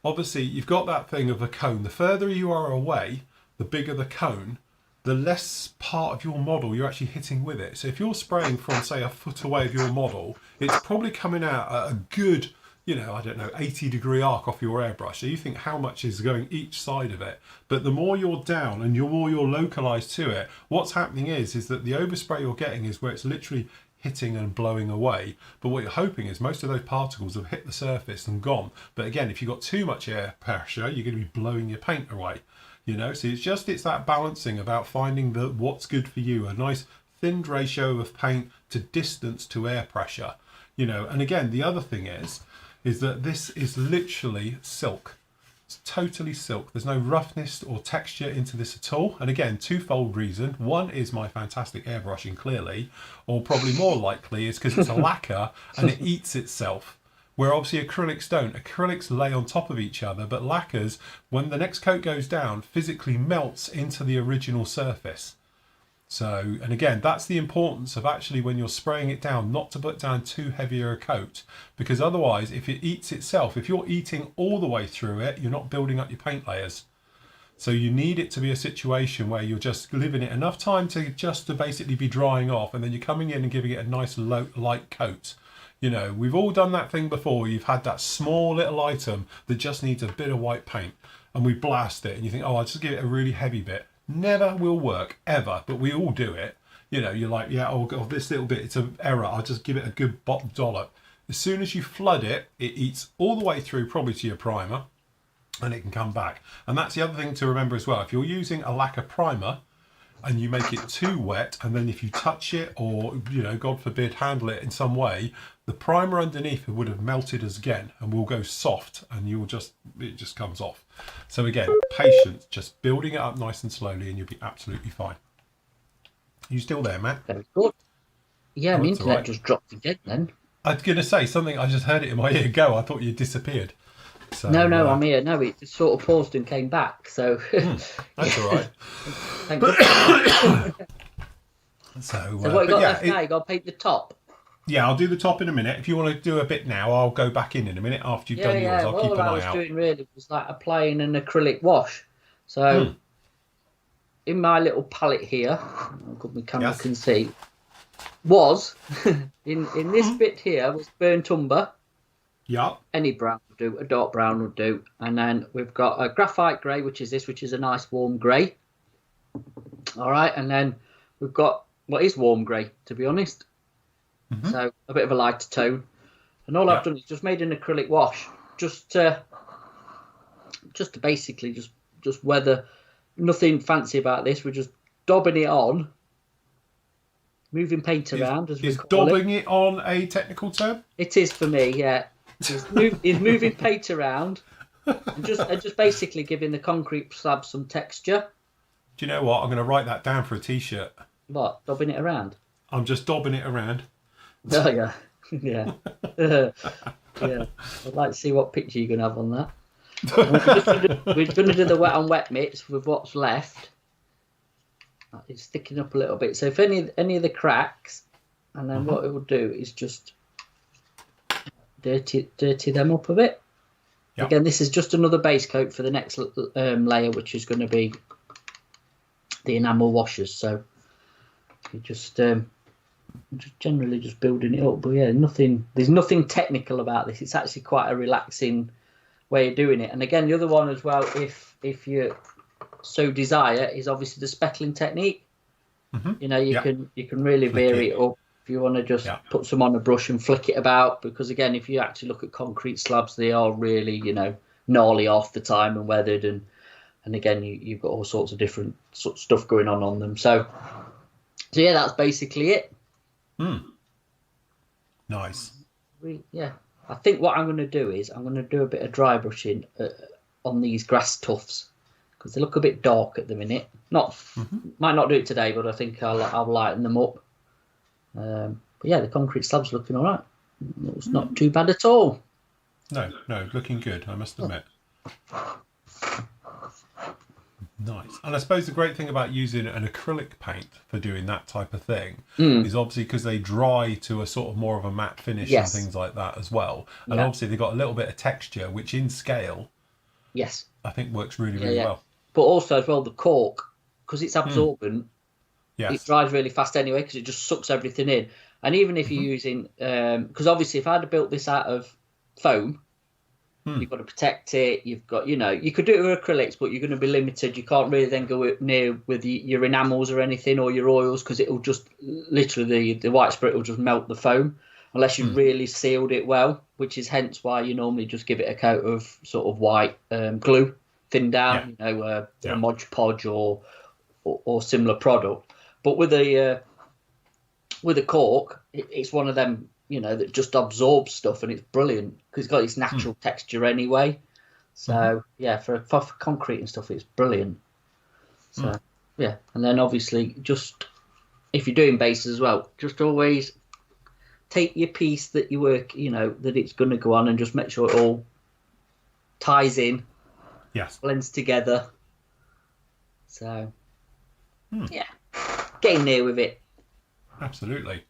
obviously you've got that thing of a cone. The further you are away, the bigger the cone, the less part of your model you're actually hitting with it. So if you're spraying from, say, a foot away of your model, it's probably coming out at a good, you know, I don't know, 80-degree arc off your airbrush. So you think how much is going each side of it. But the more you're down and the more you're localized to it, what's happening is that the overspray you're getting is where it's literally hitting and blowing away. But what you're hoping is most of those particles have hit the surface and gone. But again, if you've got too much air pressure, you're going to be blowing your paint away. You know, so it's that balancing about finding what's good for you. A nice thinned ratio of paint to distance to air pressure. You know, and again, the other thing is that this is literally silk. It's totally silk. There's no roughness or texture into this at all. And again, twofold reason. One is my fantastic airbrushing, clearly, or probably more likely is because it's a lacquer and it eats itself. Where obviously acrylics don't. Acrylics lay on top of each other, but lacquers, when the next coat goes down, physically melts into the original surface. So, and again, that's the importance of actually when you're spraying it down, not to put down too heavier a coat, because otherwise if it eats itself, if you're eating all the way through it, you're not building up your paint layers. So you need it to be a situation where you're just giving it enough time to basically be drying off, and then you're coming in and giving it a nice light coat. You know, we've all done that thing before. You've had that small little item that just needs a bit of white paint. and we blast it, and you think, oh, I'll just give it a really heavy bit. Never will work, ever, but we all do it. You know, you're like, yeah, oh, God, this little bit, it's an error. I'll just give it a good bottom dollop. As soon as you flood it, it eats all the way through, probably to your primer, and it can come back. And that's the other thing to remember as well. If you're using a lacquer primer, and you make it too wet, and then if you touch it or, you know, God forbid, handle it in some way, the primer underneath would have melted as again and will go soft, and it just comes off. So again, patience, just building it up nice and slowly, and you'll be absolutely fine. You still there, Matt? Very good. Yeah, my internet just dropped again then. I was going to say something, I just heard it in my ear go. I thought you disappeared. So, no, I'm here. No, it just sort of paused and came back. So that's all right. Thank you. So what you got left now? You got to paint the top. Yeah, I'll do the top in a minute. If you want to do a bit now, I'll go back in a minute after you've done yours. I'll keep an eye out. All I was doing really was like applying an acrylic wash. So in my little palette here, my camera can see, was in this bit here was burnt umber. Yeah. Any brown would do, a dark brown would do. And then we've got a graphite grey, which is this, which is a nice warm grey. All right, and then we've got what is warm grey, to be honest. So a bit of a lighter tone. And all I've done is just made an acrylic wash, just to basically just weather. Nothing fancy about this. We're just daubing it on, moving paint around. Is daubing it on a technical term? It is for me, yeah. Is moving paint around and just basically giving the concrete slab some texture. Do you know what? I'm going to write that down for a t-shirt. What? Daubing it around? I'm just daubing it around. Oh, yeah. Yeah. Yeah. I'd like to see what picture you're going to have on that. We're going to do the wet on wet mix with what's left. It's sticking up a little bit. So if any of the cracks, and then what it will do is just dirty them up a bit. Yep. Again, this is just another base coat for the next layer, which is going to be the enamel washers. So you just generally just building it up. But yeah, there's nothing technical about this. It's actually quite a relaxing way of doing it. And again, the other one as well, if you so desire, is obviously the speckling technique. You know, you can really vary it up. If you want to just put some on a brush and flick it about, because again, if you actually look at concrete slabs, they are really, you know, gnarly off the time and weathered, and again, you've got all sorts of different stuff going on them. So yeah, that's basically it. Nice. I think what I'm going to do is I'm going to do a bit of dry brushing on these grass tufts, because they look a bit dark at the minute. Might not do it today, but I think I'll lighten them up. But yeah, the concrete slab's looking all right. It's not too bad at all. No, looking good, I must admit. Nice. And I suppose the great thing about using an acrylic paint for doing that type of thing is obviously because they dry to a sort of more of a matte finish and things like that as well. And obviously they've got a little bit of texture, which in scale, I think works really, really well. But also as well, the cork, because it's absorbent, it dries really fast anyway, because it just sucks everything in. And even if you're using, because obviously if I had built this out of foam, you've got to protect it. You've got, you know, you could do it with acrylics, but you're going to be limited. You can't really then go near with your enamels or anything, or your oils, because it'll just literally the white spirit will just melt the foam unless you really sealed it well, which is hence why you normally just give it a coat of sort of white glue, thinned down, you know, a Mod Podge or similar product. But with a cork, it's one of them, you know, that just absorbs stuff, and it's brilliant because it's got its natural texture anyway. So yeah, for concrete and stuff, it's brilliant. So yeah, and then obviously just if you're doing bases as well, just always take your piece that you work, you know, that it's going to go on, and just make sure it all ties in, blends together. So yeah, getting there with it. Absolutely.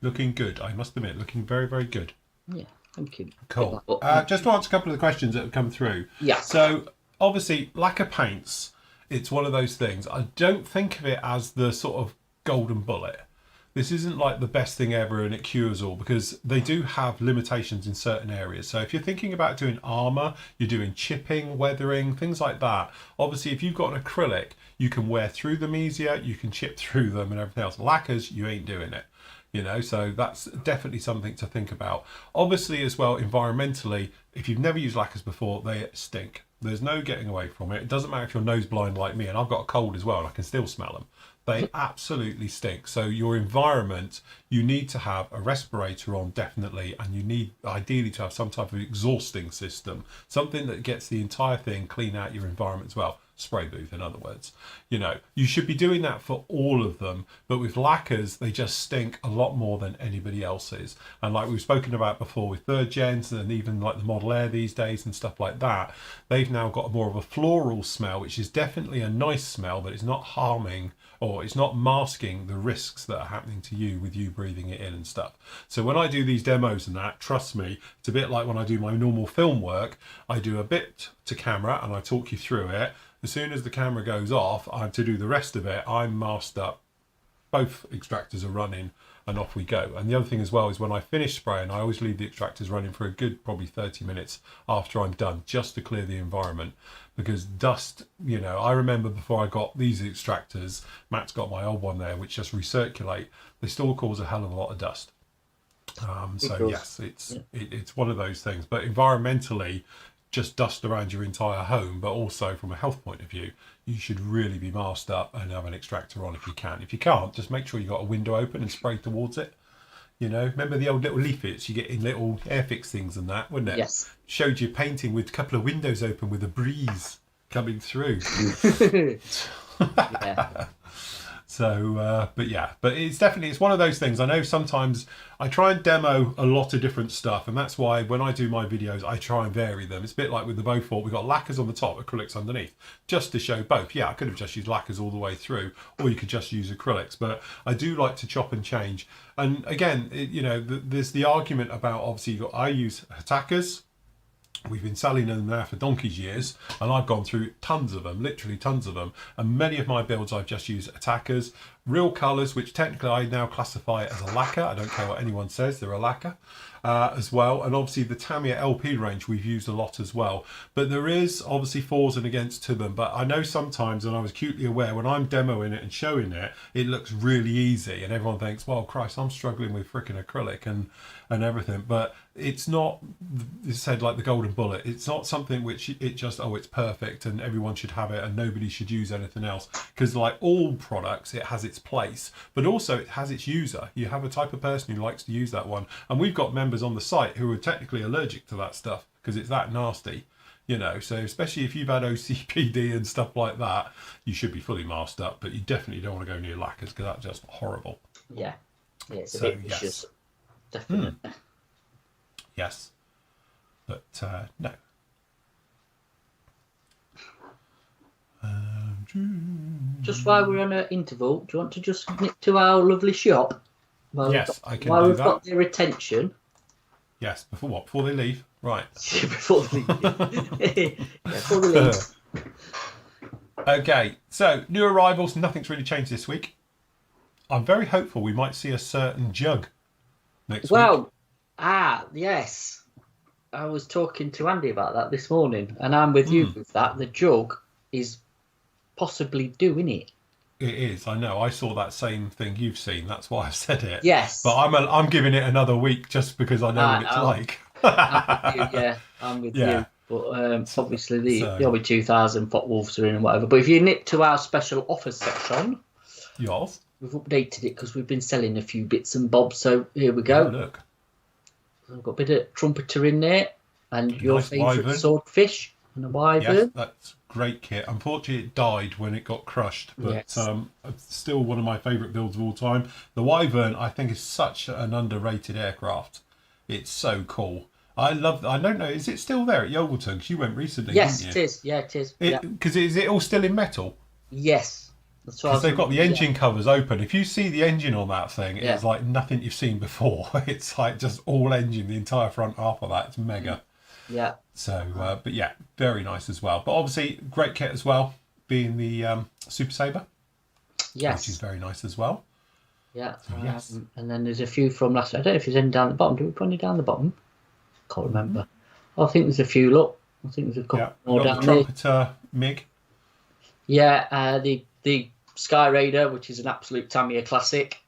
Looking good, I must admit. Looking very, very good. Yeah, thank you. Cool. Just to answer a couple of the questions that have come through. Yeah. So, obviously, lacquer paints, it's one of those things. I don't think of it as the sort of golden bullet. this isn't like the best thing ever and it cures all, because they do have limitations in certain areas. So if you're thinking about doing armor, you're doing chipping, weathering, things like that. Obviously, if you've got an acrylic, you can wear through them easier, you can chip through them and everything else. Lacquers, you ain't doing it. So that's definitely something to think about. Obviously, as well, environmentally, if you've never used lacquers before, they stink. There's no getting away from it. It doesn't matter if you're nose blind like me, and I've got a cold as well, and I can still smell them. They absolutely stink. So your environment, you need to have a respirator on, definitely, and you need ideally to have some type of exhausting system, something that gets the entire thing clean out your environment as well. Spray booth, in other words. You should be doing that for all of them, but with lacquers, they just stink a lot more than anybody else's. And like we've spoken about before with third gens and even like the Model Air these days and stuff like that, they've now got more of a floral smell, which is definitely a nice smell, but it's not harming, or it's not masking the risks that are happening to you with you breathing it in and stuff. So when I do these demos and that, trust me, it's a bit like when I do my normal film work. I do a bit to camera and I talk you through it. As soon as the camera goes off, I have to do the rest of it. I'm masked up. Both extractors are running and off we go. And the other thing as well is when I finish spraying, I always leave the extractors running for a good probably 30 minutes after I'm done, just to clear the environment. Because dust, I remember before I got these extractors, Matt's got my old one there, which just recirculate. They still cause a hell of a lot of dust. So yes, it's one of those things. But environmentally, just dust around your entire home, but also from a health point of view, you should really be masked up and have an extractor on if you can. If you can't, just make sure you got a window open and spray towards it. Remember the old little leaflets you get in little Airfix things and that, wouldn't it? Yes. Showed you painting with a couple of windows open with a breeze coming through. Yeah. So, but it's one of those things. I know sometimes I try and demo a lot of different stuff, and that's why when I do my videos, I try and vary them. It's a bit like with the Beaufort, we've got lacquers on the top, acrylics underneath, just to show both. Yeah, I could have just used lacquers all the way through, or you could just use acrylics, but I do like to chop and change. And again, there's the argument about, obviously, I use attackers. We've been selling them now for donkey's years, and I've gone through tons of them, literally tons of them. And many of my builds I've just used attackers, real colours, which technically I now classify as a lacquer. I don't care what anyone says, they're a lacquer as well. And obviously the Tamiya LP range we've used a lot as well. But there is obviously fors and against to them. But I know sometimes, and I was acutely aware, when I'm demoing it and showing it, it looks really easy. And everyone thinks, well, Christ, I'm struggling with freaking acrylic and everything. But it's not, it's said like the golden bullet. It's not something which it just, it's perfect and everyone should have it and nobody should use anything else. Because like all products, it has its place, but also it has its user. You have a type of person who likes to use that one. And we've got members on the site who are technically allergic to that stuff because it's that nasty. So especially if you've had OCPD and stuff like that, you should be fully masked up, but you definitely don't want to go near lacquers because that's just horrible. Yeah, it's a bit vicious. Definitely. Yes, but no. Just while we're on an interval, do you want to just nip to our lovely shop? Yes, I can while do we've that. got their attention. Yes, before what? Before they leave? Right. Before they leave. Before they leave. Okay, so new arrivals, nothing's really changed this week. I'm very hopeful we might see a certain jug next week. Yes. I was talking to Andy about that this morning, and I'm with you with that. The jug is possibly due, isn't it? It is, I know. I saw that same thing you've seen. That's why I've said it. Yes. But I'm giving it another week just because I know what it's like. I'm with you. But obviously the over 2,000 pot wolves are in and whatever. But if you nip to our special offers section, yes, we've updated it because we've been selling a few bits and bobs. So here we go. Oh, look. I've got a bit of trumpeter in there, and your nice favourite wyvern. Swordfish and a wyvern. Yes, that's great kit. Unfortunately, it died when it got crushed, but Yes. It's still one of my favourite builds of all time. The wyvern, I think, is such an underrated aircraft. It's so cool. I don't know, is it still there at Yeovilton? Because you went recently, Yes, didn't you? it is. Yeah, it is. Because is it all still in metal? Yes. Because they've got the engine covers open. If you see the engine on that thing, Yeah. it's like nothing you've seen before. It's like just all engine, the entire front half of that. It's mega. Yeah. So, but yeah, very nice as well. But obviously, great kit as well, being the Super Sabre. Yes. Which is very nice as well. Yeah. So, yes. And then there's a few from last. I don't know if there's any down the bottom. Do we put any down the bottom? Can't remember. I think there's a few. Look, I think there's a couple Yeah. more We've got down the there. trumpeter MiG. Yeah. The Sky Raider, which is an absolute Tamiya classic,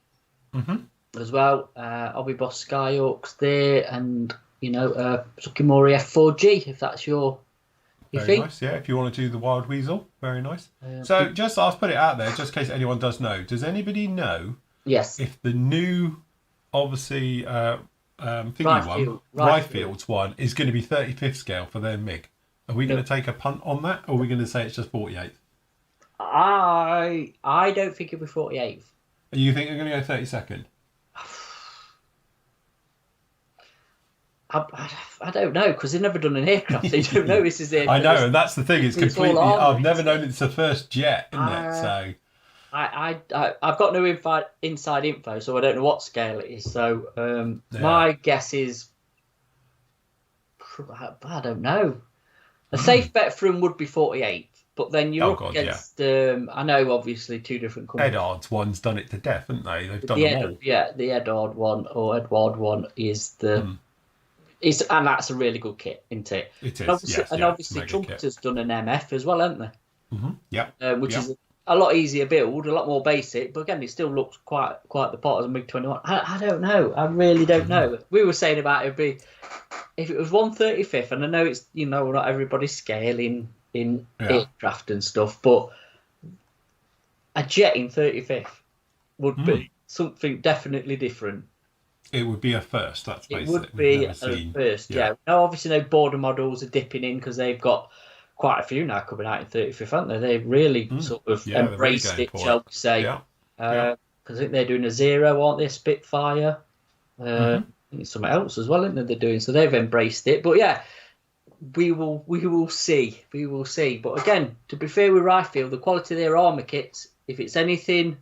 as well. Hobby Boss Skyhawks there, and Sukimori F4G, if that's your Very thing. nice, yeah. If you want to do the Wild Weasel, very nice. So just I'll put it out there, just in case anyone does know. Does anybody know Yes. if the new, obviously, Ryfields one is going to be 35th scale for their MiG? Are we going to take a punt on that, or are we going to say it's just 48th? I don't think it'll be 48th. You think they're going to go 32nd? I don't know, because they've never done an aircraft. They don't know this is their I know, and that's the thing. It's completely. I've never known it's the first jet, isn't it? So I've got no inside info, so I don't know what scale it is. So my guess is, I don't know. A safe bet for them would be 48, but then you're up against. I know, obviously, two different companies. Edard's one's done it to death, haven't they? They've done them all. Yeah, the Edward one is the. And that's a really good kit, isn't it? It is. And obviously Trumpeter's done an MF as well, haven't they? Yeah. Which is a lot easier build, a lot more basic, but again, it still looks quite the part as a MiG-21. I don't know. I really don't know. We were saying about it'd be if it was 135th, and I know it's not everybody's scaling in aircraft and stuff, but a jet in 35th would be something definitely different. It would be a first. That's basically it would be a first. Yeah. Now, obviously, no border models are dipping in because they've got quite a few now coming out in 35th, haven't they? They've really sort of embraced it, shall we say? Because I think they're doing a Zero, aren't they? A Spitfire. I think it's something else as well, isn't it? They're doing, so they've embraced it. But yeah, we will see. We will see. But again, to be fair with Ryfield, the quality of their armour kits, if it's anything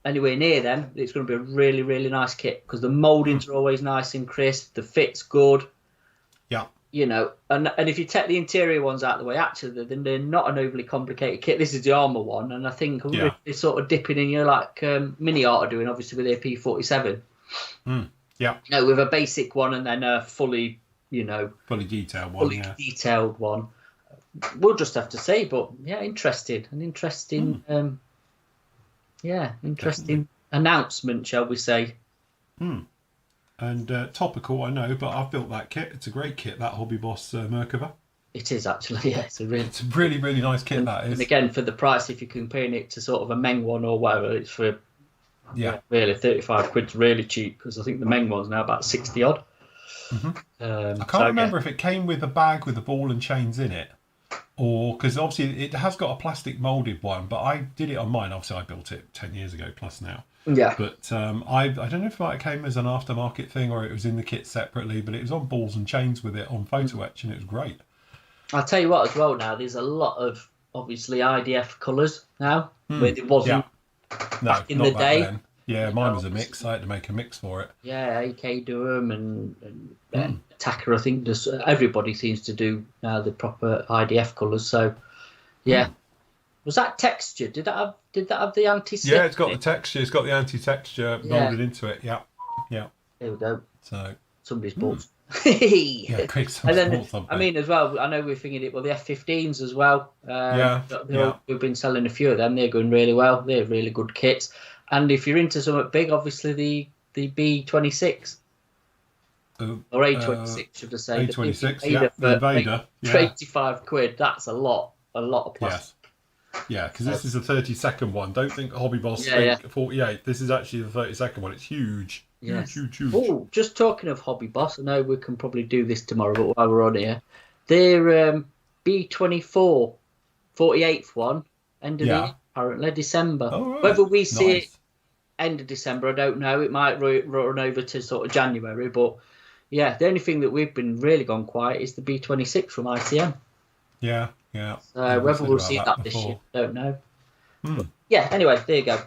anywhere near them, it's going to be a really, really nice kit because the mouldings are always nice and crisp. The fit's good. Yeah. And if you take the interior ones out of the way, actually, then they're not an overly complicated kit. This is the armour one, and I think they're sort of dipping in, like Mini Art are doing, obviously, with their P47. Yeah. With a basic one and then a fully detailed one. Detailed one. We'll just have to see, but interesting announcement, shall we say? And topical, I know, but I've built that kit. It's a great kit, that Hobby Boss Merkava. It is actually, yeah. It's a really, really nice kit, that is. And again, for the price, if you're comparing it to sort of a Meng one or whatever, it's for really 35 quid's really cheap, because I think the Meng one's now about 60 odd. I can't remember if it came with a bag with a ball and chains in it, or because obviously it has got a plastic moulded one, but I did it on mine. Obviously, I built it 10 years ago plus now. Yeah. But I don't know if it came as an aftermarket thing or it was in the kit separately, but it was on balls and chains with it on photo etch, and it was great. I'll tell you what as well now, there's a lot of, obviously, IDF colours now, where there wasn't back in the day. Then. Yeah, mine was a mix. I had to make a mix for it. Yeah, AK Durham and Attacker, I think everybody seems to do now the proper IDF colours. So, yeah. Was that texture? Did that have the anti-slip? Yeah, it's got the texture. It's got the anti-texture moulded into it. Yeah. There we go. So somebody's bought. Yeah, quick. And then, I mean, as well, I know we're thinking it. Well, the F-15s as well. We've been selling a few of them. They're going really well. They're really good kits. And if you're into something big, obviously the B-26 or A-26, should I say? A-26, the Invader. For 85 quid, that's a lot of plastic. Yes. Yeah, because this is the 32nd one. Don't think Hobby Boss think 48. This is actually the 32nd one. It's huge. Yes. Huge. Oh, just talking of Hobby Boss, I know we can probably do this tomorrow, but while we're on here, their B-24 48th one, end of the year, apparently, December. Oh, right. Whether we see it end of December, I don't know. It might run over to sort of January, but yeah, the only thing that we've been really gone quiet is the B-26 from ITM. Yeah. So whether we'll see that this year, I don't know. But, anyway, there you go.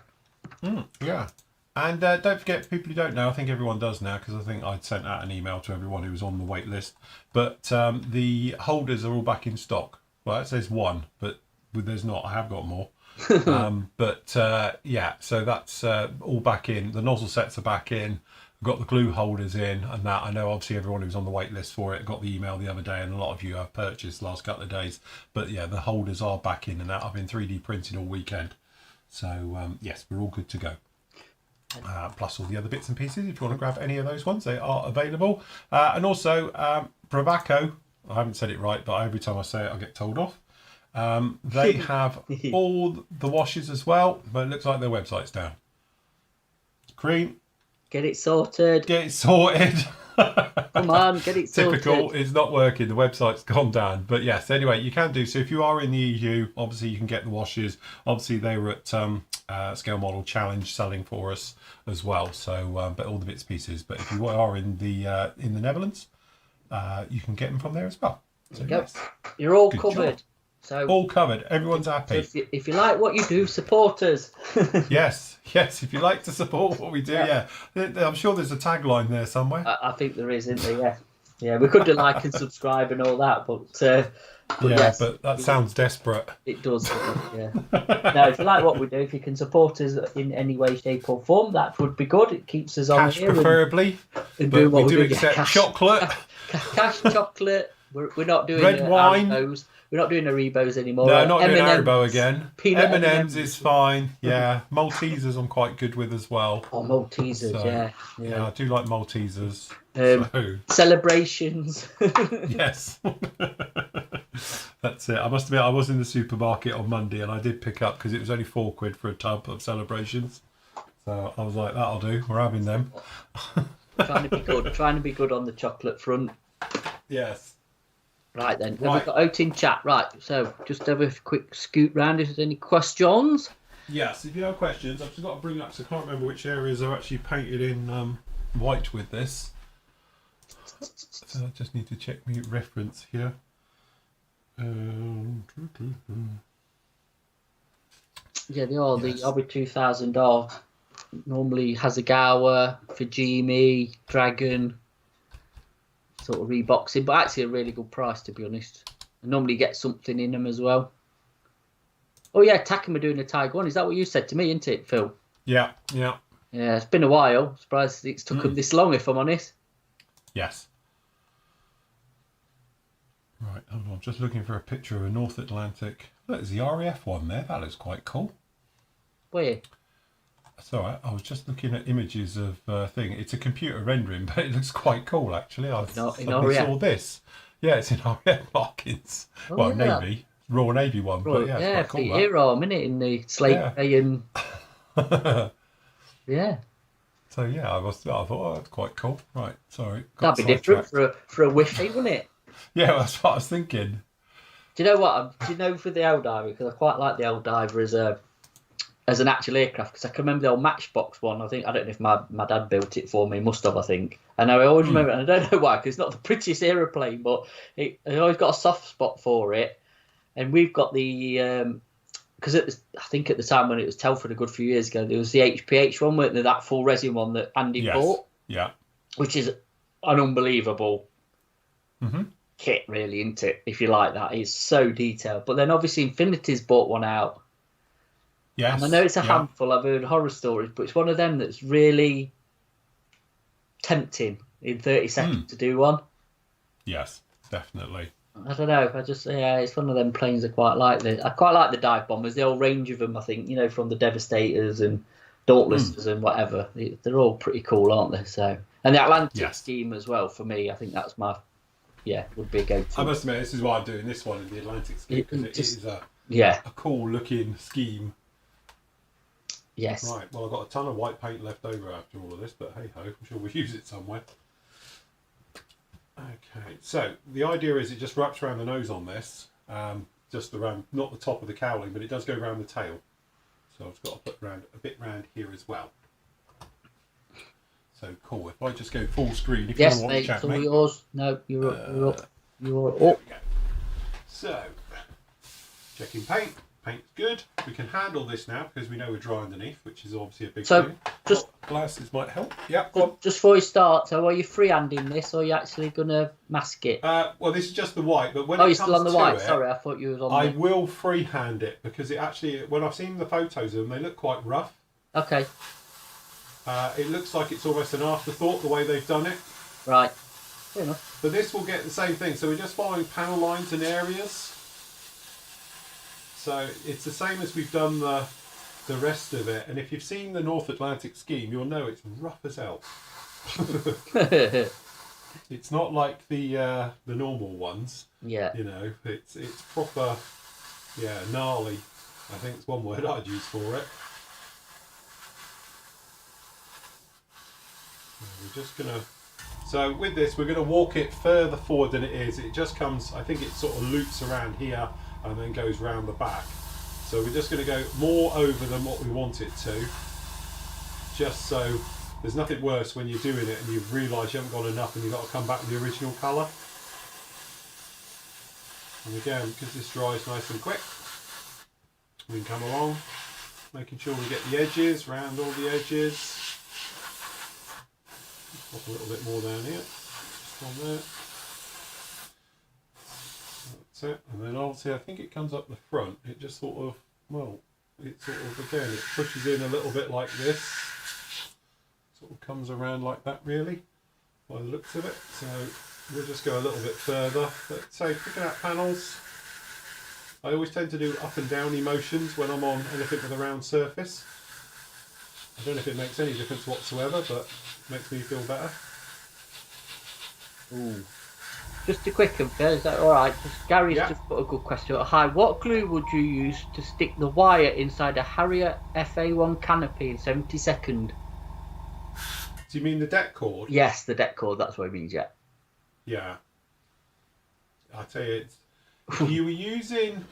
Yeah. And don't forget, people who don't know, I think everyone does now, because I think I'd sent out an email to everyone who was on the wait list. But the holders are all back in stock. Well, it says one, but there's not. I have got more. Yeah, so that's all back in. The nozzle sets are back in. I've got the glue holders in, and that I know obviously everyone who's on the wait list for it got the email the other day, and a lot of you have purchased the last couple of days. But yeah, the holders are back in and that. I've been 3D printing all weekend, so yes, we're all good to go. Plus all the other bits and pieces. If you want to grab any of those ones, they are available. And also Bravaco. I haven't said it right, but every time I say it, I get told off. They have all the washes as well, but it looks like their website's down. Cream. Get it sorted. Get it sorted. Come on, get it sorted. Typical, it's not working. The website's gone down. But yes, anyway, you can do so. If you are in the EU, obviously you can get the washes. Obviously they were at Scale Model Challenge selling for us as well. So, but all the bits and pieces. But if you are in the Netherlands, you can get them from there as well. So, yes. You're all Good covered. job. So all covered. Everyone's happy. So if you like what you do, support us. Yes. If you like to support what we do, yeah. I'm sure there's a tagline there somewhere. I think there is, isn't there? Yeah. We could do like and subscribe and all that, but yes, but that sounds desperate. It does. Yeah. No, if you like what we do, if you can support us in any way, shape, or form, that would be good. It keeps us on cash here. Preferably. And but we do accept chocolate. Cash, chocolate. We're not doing red wine. Haribos. We're not doing Haribos anymore. No, not doing Haribo again. M&Ms. M&Ms is fine. Yeah, Maltesers I'm quite good with as well. Oh, Maltesers, so, yeah, I do like Maltesers. Celebrations. Yes. That's it. I must admit, I was in the supermarket on Monday and I did pick up because it was only £4 for a tub of Celebrations. So I was like, that'll do. We're having them. Trying to be good on the chocolate front. Yes. Right then, we've got out in chat. Right, so just have a quick scoot round if there's any questions. Yes, if you have questions, I've just got to bring up, so I can't remember which areas are actually painted in white with this. So I just need to check my reference here. Yeah, they are. Yes. The Obi 2000 are normally Hasegawa, Fujimi, Dragon. Sort of reboxing, but actually a really good price, to be honest. I normally get something in them as well. Oh yeah, Takuma doing a Taiwan. Is that what you said to me, isn't it, Phil? Yeah. It's been a while. Surprised it's took them this long, if I'm honest. Yes. Right, hold on. Just looking for a picture of a North Atlantic. Look, there's the RAF one there. That looks quite cool. Where? That's all right. I was just looking at images of thing. It's a computer rendering, but it looks quite cool actually. I saw this. Yeah, it's in RAF Vikings. Oh, well, yeah. Navy, Royal Navy one. But yeah, it's quite cool. Hero, isn't it, in the slate bay and yeah. So yeah, I thought, oh, that's quite cool. Right, sorry. That'd be different for a Wi-Fi, wouldn't it? Yeah, that's what I was thinking. Do you know what? Do you know for the Helldiver? Because I quite like the Helldiver as an actual aircraft, because I can remember the old Matchbox one. I don't know if my dad built it for me. Must have, I think. And I always remember it, and I don't know why, because it's not the prettiest aeroplane, but I always got a soft spot for it. And we've got the because I think at the time when it was Telford a good few years ago, there was the HPH one, weren't there? That full resin one that Andy bought. Yeah. Which is an unbelievable kit, really, isn't it? If you like that, it's so detailed. But then obviously Infinity's bought one out. Yes. And I know it's a handful. I've heard horror stories, but it's one of them that's really tempting in 30 seconds to do one. Yes, definitely. I don't know. It's one of them planes I quite like. I quite like the dive bombers. The whole range of them, I think, from the Devastators and Dauntlessers and whatever. They're all pretty cool, aren't they? So, and the Atlantic scheme as well, for me, I think that's would be a go-to. I must admit, this is why I'm doing this one in the Atlantic scheme, because it is a cool looking scheme. Yes. Right, well, I've got a ton of white paint left over after all of this, but hey-ho, I'm sure we'll use it somewhere. Okay, so the idea is it just wraps around the nose on this, just around, not the top of the cowling, but it does go around the tail. So I've got to put a bit round here as well. So cool, if I just go full screen, if you want to watch chat, mate. Yours. No, you're up. You're up. There we go. So, checking paint. Paint's good. We can handle this now because we know we're dry underneath, which is obviously a big thing. Just glasses might help. Yeah, go on. just before you start, so are you freehanding this, or are you actually gonna mask it? Well, this is just the white, but when Oh, it you're comes still on the to white. it, Sorry, I thought you was on I the... will freehand it because it actually, when I've seen the photos of them, they look quite rough. Okay. It looks like it's almost an afterthought the way they've done it. Right. Fair enough. But this will get the same thing. So we're just following panel lines and areas. So it's the same as we've done the rest of it. And if you've seen the North Atlantic scheme, you'll know it's rough as hell. It's not like the normal ones. Yeah. You know, it's proper, yeah, gnarly. I think it's one word I'd use for it. We're just gonna. So with this, we're going to walk it further forward than it is. It just comes. I think it sort of loops around here and then goes round the back. So we're just going to go more over than what we want it to. Just so there's nothing worse when you're doing it and you realise you haven't got enough and you've got to come back with the original colour. And again, because this dries nice and quick, we can come along, making sure we get the edges, round all the edges. Pop a little bit more down here, just on there. That's it. And then obviously I think it comes up the front. It just sort of, well, it sort of, again, it pushes in a little bit like this. Sort of comes around like that really, by the looks of it. So we'll just go a little bit further. But say, picking out panels, I always tend to do up and down motions when I'm on anything with a round surface. I don't know if it makes any difference whatsoever, but it makes me feel better. Ooh. Just a quick one, Phil, is that alright? Gary's just put a good question. Hi, what glue would you use to stick the wire inside a Harrier FA1 Canopy in 72nd? Do you mean the deck cord? Yes, the deck cord, that's what it means, yeah. Yeah. I tell you, you were using,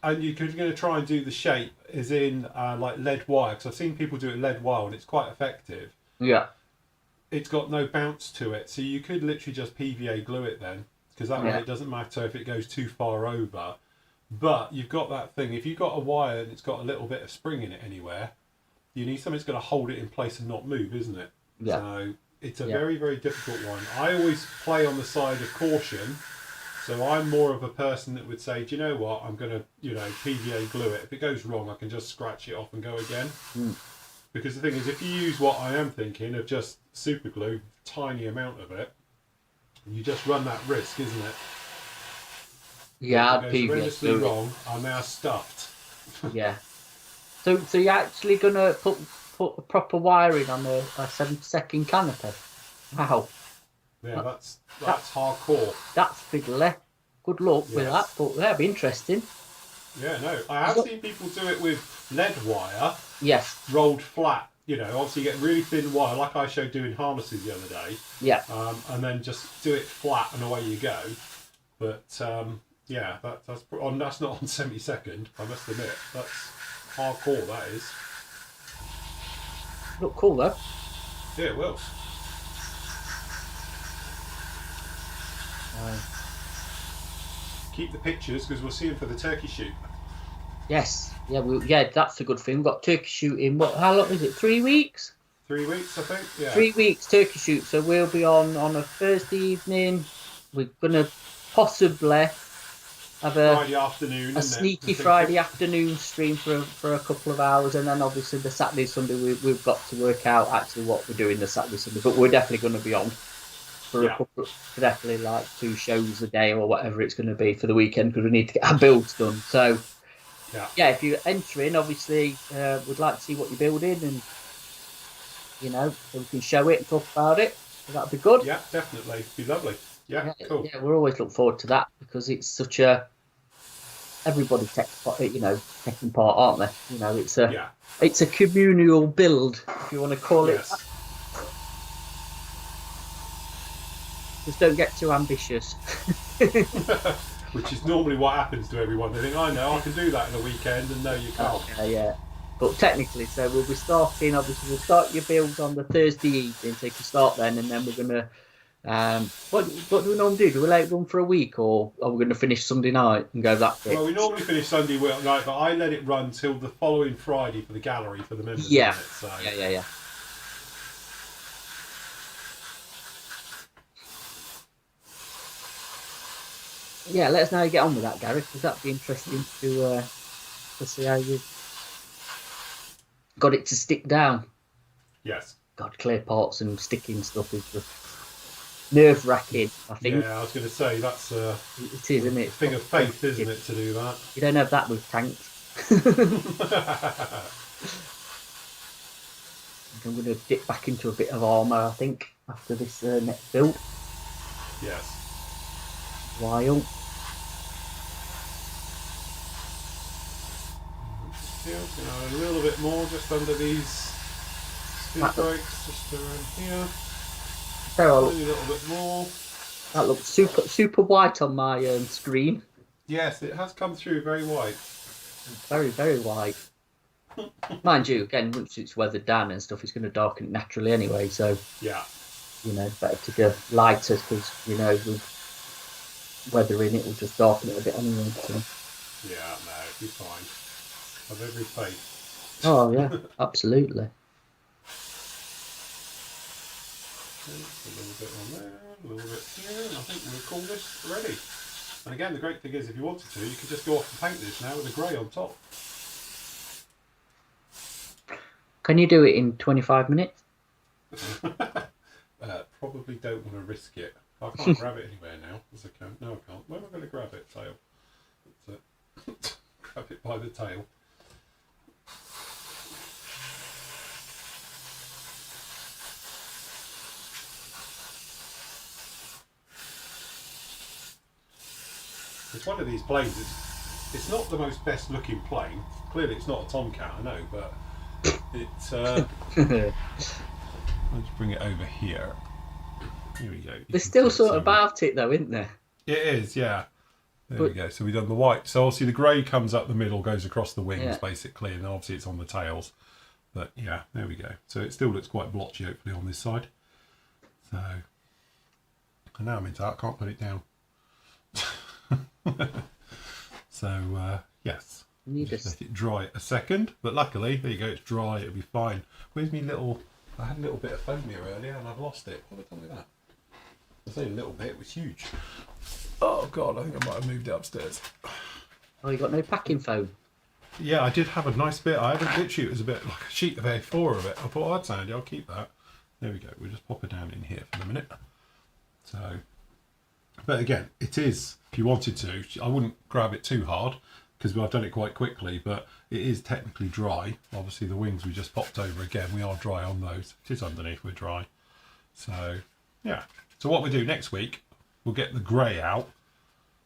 and you're going to try and do the shape, is in like lead wire, because I've seen people do it lead wire and it's quite effective. Yeah. It's got no bounce to it, so you could literally just PVA glue it then, because that way it doesn't matter if it goes too far over. But you've got that thing, if you've got a wire and it's got a little bit of spring in it anywhere, you need something that's going to hold it in place and not move, isn't it? Yeah. So it's a very, very difficult one. I always play on the side of caution. So I'm more of a person that would say, do you know what, I'm going to, you know, PVA glue it. If it goes wrong, I can just scratch it off and go again. Because the thing is, if you use what I am thinking of just super glue, tiny amount of it, you just run that risk, isn't it? Yeah, if it goes horrendously wrong, I'm now stuffed. Yeah. So you're actually going to put a proper wiring on a 7-second canopy? Wow. Yeah, that's hardcore. That's fiddly. Good luck with that, but that'd be interesting. Yeah, no. I have seen people do it with lead wire. Yes. Rolled flat. You know, obviously you get really thin wire, like I showed doing harnesses the other day. Yeah. And then just do it flat and away you go. But yeah, that's not on 72nd. I must admit, that's hardcore. That is. Look cool though. Yeah, it will. Keep the pictures because we'll see them for the turkey shoot. Yes, yeah, that's a good thing. We've got turkey shooting. How long is it? 3 weeks? 3 weeks, I think. Yeah. 3 weeks turkey shoot. So we'll be on a Thursday evening. We're gonna possibly have Friday afternoon. A sneaky Friday afternoon stream for a couple of hours, and then obviously the Saturday Sunday we've got to work out actually what we're doing the Saturday Sunday. But we're definitely going to be on for a couple, definitely like 2 shows a day or whatever it's going to be for the weekend, because we need to get our builds done. So yeah, if you're entering, obviously we'd like to see what you're building, and you know, so we can show it and talk about it. So that'd be good. Yeah, definitely, it'd be lovely. Yeah, cool. Yeah, we're always look forward to that, because it's such a everybody taking part, aren't they? You know, it's a communal build, if you want to call it that. Just don't get too ambitious. Which is normally what happens to everyone. They think, I know, I can do that in a weekend, and no, you can't. Yeah. But technically, so we'll be starting, obviously, we'll start your builds on the Thursday evening, so you can start then, and then we're going to, what do we normally do? Do we let it run for a week, or are we going to finish Sunday night and go that quick? Well, we normally finish Sunday night, but I let it run till the following Friday for the gallery for the members. Yeah. So, Yeah. Yeah, let us know how you get on with that, Gary, because that'd be interesting to see how you got it to stick down. Yes. God, clear parts and sticking stuff is just nerve-wracking, I think. Yeah, I was going to say that's It is, isn't a it? thing of faith, isn't it, to do that? You don't have that with tanks. I'm going to dip back into a bit of armour, I think, after this next build. Yes. While. Yeah, a little bit more just under these speed brakes, just around here. So a little bit more. That looks super white on my screen. Yes, it has come through very white. Very, very white. Mind you, again, once it's weathered down and stuff, it's going to darken it naturally anyway. So, yeah, better to go lighter because, with weathering it will just darken it a bit anyway. So. Yeah, no, it'll be fine. Have every faith. Oh, yeah, absolutely. A little bit on there, a little bit here, and I think we'll call this ready. And again, the great thing is, if you wanted to, you could just go off and paint this now with a grey on top. Can you do it in 25 minutes? Probably don't want to risk it. I can't grab it anywhere now, as I can. No, I can't. Where am I going to grab it? Tail. That's it. Grab it by the tail. It's one of these planes. It's not the most best looking plane. Clearly, it's not a Tomcat, I know, but it's. Let's bring it over here. Here we go. There's still sort of about it, though, isn't there? It is, yeah. There we go. So we've done the white. So obviously the grey comes up the middle, goes across the wings, basically, and obviously it's on the tails. But yeah, there we go. So it still looks quite blotchy, hopefully, on this side. So, and now I'm into that. I can't put it down. So yes, just let it dry a second. But luckily, there you go. It's dry. It'll be fine. Where's me little? I had a little bit of foam here earlier, and I've lost it. What have I done with that? I say a little bit. It was huge. Oh God, I think I might have moved it upstairs. Oh, you got no packing foam? Yeah, I did have a nice bit. I had literally, it was a bit like a sheet of A4 of it. I thought, I'd sandy, I'll keep that. There we go. We'll just pop it down in here for the minute. So, but again, it is, if you wanted to, I wouldn't grab it too hard because I've done it quite quickly, but it is technically dry. Obviously the wings we just popped over again, we are dry on those. It is underneath, we're dry. So, yeah. So what we do next week, we'll get the grey out.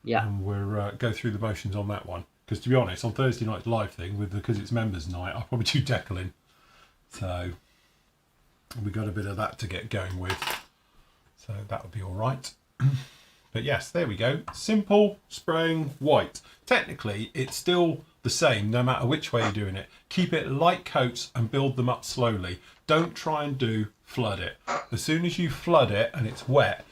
Yeah. And we'll go through the motions on that one. Because to be honest, on Thursday night's live thing, because it's members' night, I'll probably do decaling. So we got a bit of that to get going with. So that would be all right. But yes, there we go. Simple spraying white. Technically, it's still the same no matter which way you're doing it. Keep it light coats and build them up slowly. Don't try and flood it. As soon as you flood it and it's wet,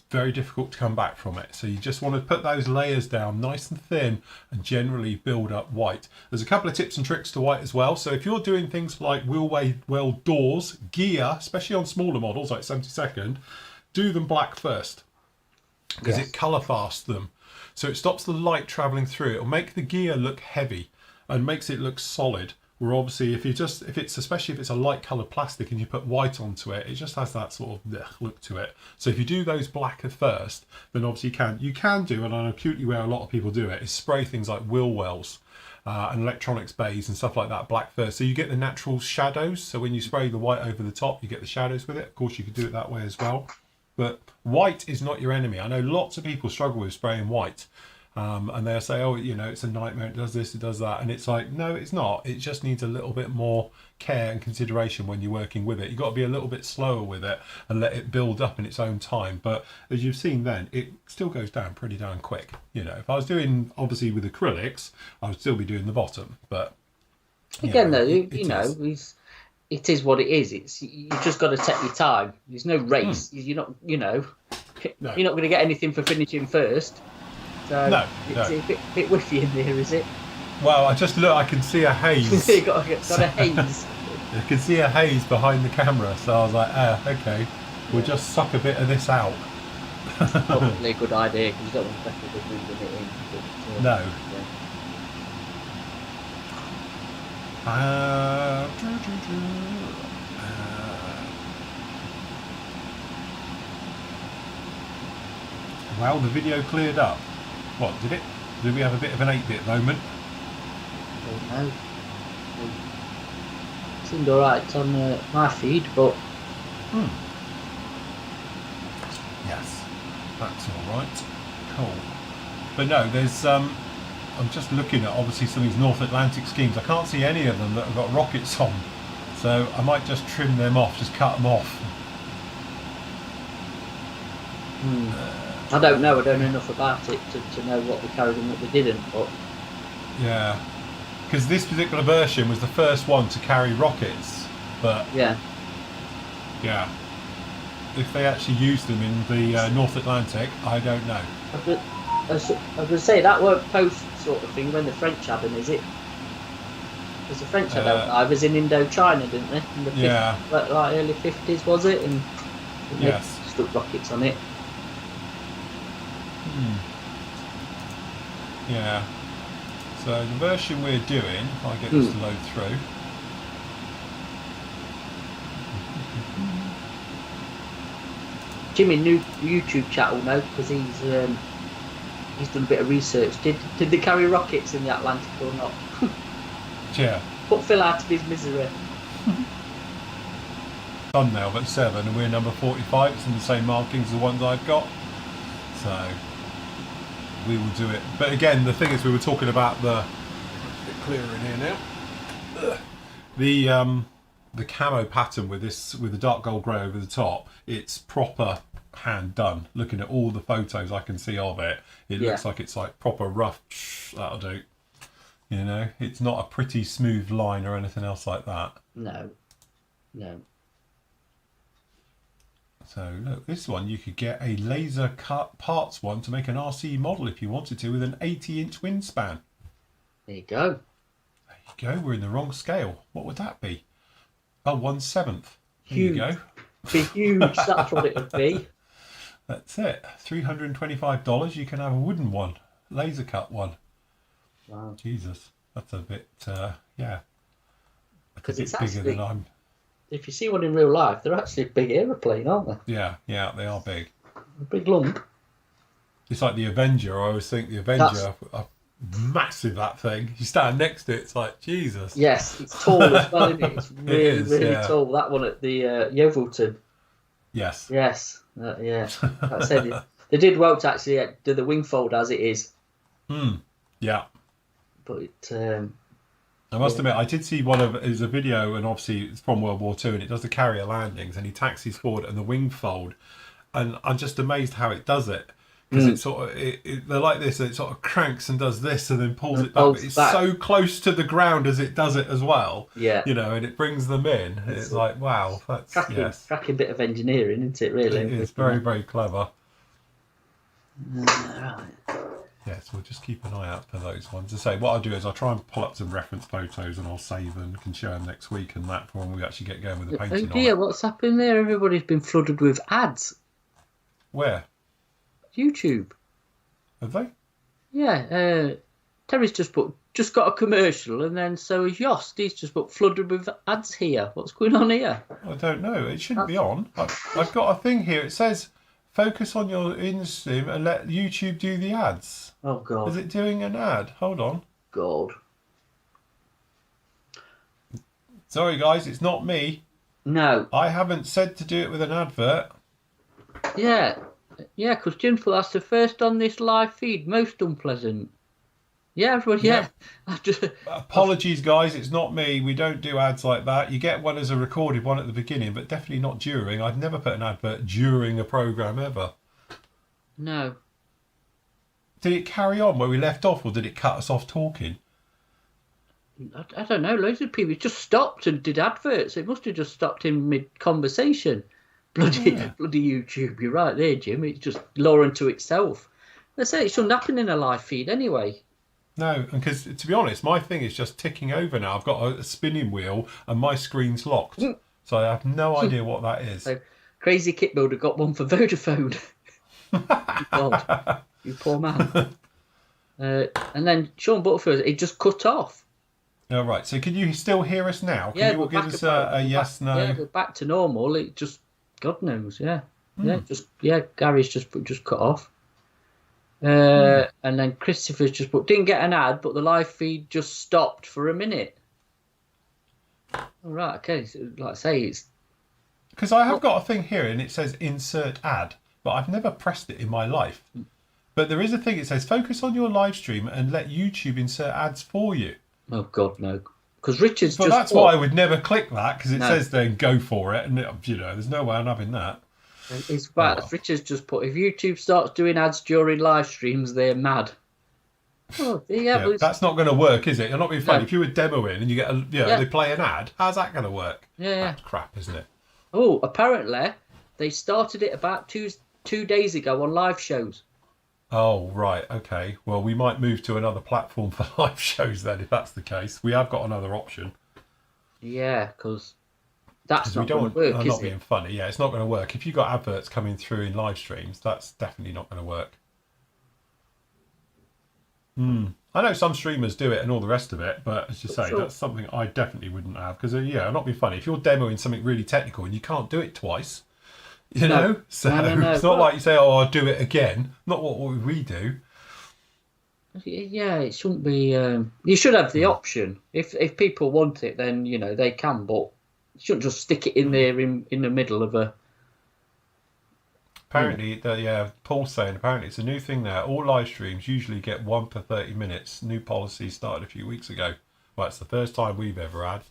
very difficult to come back from it. So you just want to put those layers down nice and thin and generally build up white. There's a couple of tips and tricks to white as well. So if you're doing things like wheel well doors, gear, especially on smaller models like 72nd, do them black first because it colour fasts them. So it stops the light travelling through. It'll make the gear look heavy and makes it look solid. Where obviously especially if it's a light coloured plastic and you put white onto it, it just has that sort of look to it. So if you do those black at first, then obviously you can do, and I know acutely where a lot of people do it, is spray things like wheel wells and electronics bays and stuff like that black first. So you get the natural shadows. So when you spray the white over the top, you get the shadows with it. Of course, you could do it that way as well. But white is not your enemy. I know lots of people struggle with spraying white. And they'll say, oh, it's a nightmare, it does this, it does that. And it's like, no, it's not. It just needs a little bit more care and consideration when you're working with it. You've got to be a little bit slower with it and let it build up in its own time. But as you've seen then, it still goes down pretty darn quick. If I was doing, obviously, with acrylics, I would still be doing the bottom. But again, though, it is what it is. You just got to take your time. There's no race. You're not, you're not going to get anything for finishing first. So no. It's a bit whiffy in there, is it? Well, I can see a haze. You got a haze. I can see a haze behind the camera, so I was like, okay, we'll just suck a bit of this out. Probably a good idea because you don't want to definitely be moving it in. But, No. yeah. Uh, well, the video cleared up. What, did it? Did we have a bit of an 8-bit moment? I don't know. It seemed alright on my feed, but Yes, that's all right. Cool. But no, there's I'm just looking at obviously some of these North Atlantic schemes. I can't see any of them that have got rockets on, so I might just trim them off, just cut them off. I don't know. I don't know enough about it to know what they carried and what they didn't. But Yeah, because this particular version was the first one to carry rockets, but yeah, if they actually used them in the North Atlantic, I don't know. I was going to say that weren't post sort of thing when the French had them, is it? Because the French had divers in Indochina, didn't they? In the like early 50s, was it? And they stuck rockets on it. Yeah. So the version we're doing, if I get this to load through. Jimmy, new YouTube channel now because he's done a bit of research. Did they carry rockets in the Atlantic or not? Yeah. Put Phil out of his misery. Thumbnail at 7 and we're number 45. It's in the same markings as the ones I've got. So we will do it. But again, the thing is, we were talking about the clearer in here now. The camo pattern with the dark gold grey over the top. It's proper hand done. Looking at all the photos I can see of it, it looks like it's like proper rough. That'll do. You know, it's not a pretty smooth line or anything else like that. No. So look, this one you could get a laser cut parts one to make an RC model if you wanted to, with an 80-inch wingspan. There you go. There you go. We're in the wrong scale. What would that be? Oh, 1/7. There Huge. you go. Be huge. That's what it would be. That's it. $325. You can have a wooden one, laser cut one. Wow. Jesus, that's a bit, Because it's bigger actually, than I'm. if you see one in real life, they're actually a big aeroplane, aren't they? Yeah, they are big. A big lump. It's like the Avenger. I always think the Avenger, massive, that thing. You stand next to it, it's like, Jesus. Yes, it's tall as well, isn't it? It's really, really tall. That one at the Yeovilton. Yes. Yes. Yeah. That said, they did well to actually do the wing fold as it is. Yeah. But it, I must admit, I did see is a video, and obviously it's from World War II, and it does the carrier landings, and he taxis forward and the wing fold, and I'm just amazed how it does it, because it's sort of they're like this, and it sort of cranks and does this, and then pulls it back. But it's so close to the ground as it does it as well. Yeah. You know, and it brings them in. It's like, wow, that's cracking bit of engineering, isn't it? Really, it's very, very clever. Right. Yes, we'll just keep an eye out for those ones. As I say, what I'll do is I'll try and pull up some reference photos and I'll save and can share them next week and that for when we actually get going with the painting. Oh dear, what's happened there? Everybody's been flooded with ads. Where? YouTube. Have they? Yeah, Terry's just got a commercial, and then so is Yost. He's just put flooded with ads here. What's going on here? I don't know. It shouldn't be on. I've got a thing here. It says focus on your InSim and let YouTube do the ads. Oh God! Is it doing an ad? Hold on. God. Sorry guys, it's not me. No. I haven't said to do it with an advert. Yeah, because Jim thought that's the first on this live feed. Most unpleasant. Yeah, everybody. Yeah. Apologies, guys. It's not me. We don't do ads like that. You get one as a recorded one at the beginning, but definitely not during. I've never put an advert during a program ever. No. Did it carry on where we left off, or did it cut us off talking? I don't know. Loads of people just stopped and did adverts. It must have just stopped in mid-conversation. Bloody YouTube. You're right there, Jim. It's just law unto itself. I say it shouldn't happen in a live feed anyway. No, because to be honest, my thing is just ticking over now. I've got a spinning wheel and my screen's locked. So I have no idea what that is. So, Crazy Kit Builder got one for Vodafone. God, you poor man. And then Sean Butterfield, it just cut off. All right. So can you still hear us now? Can Yeah, you all we're give back us apparently. a yes, no? Yeah, we're back to normal. It just, God knows, yeah, Gary's just cut off. And then Christopher's just put, didn't get an ad, but the live feed just stopped for a minute. All right, okay. So, like I say, it's Because I have got a thing here and it says insert ad, but I've never pressed it in my life. But there is a thing, it says focus on your live stream and let YouTube insert ads for you. oh God, no. Because Richard's But just that's why I would never click that, because it No. says then go for it, and there's no way I'm having that. It's bad. well. Richard's just put, if YouTube starts doing ads during live streams, they're mad. Oh, yeah, but That's not going to work, is it? You're not being funny. No. If you were demoing and you get they play an ad, how's that going to work? Yeah. That's crap, isn't it? Oh, apparently they started it about two days ago on live shows. Oh, right. Okay. Well, we might move to another platform for live shows then, if that's the case. We have got another option. Yeah, because that's We not going don't. to work, I'm is not it? being funny. Yeah, it's not going to work. If you've got adverts coming through in live streams, that's definitely not going to work. I know some streamers do it and all the rest of it, but as you say, Sure. that's something I definitely wouldn't have. Because, I'm not being funny. If you're demoing something really technical and you can't do it twice, you know? So No. it's not like you say, oh, I'll do it again. Not what we do. Yeah, it shouldn't be. You should have the option. If people want it, then they can. But you shouldn't just stick it in there in the middle of a. Apparently, Paul's saying apparently it's a new thing now. All live streams usually get 1 per 30 minutes. New policy started a few weeks ago. Well, it's the first time we've ever had.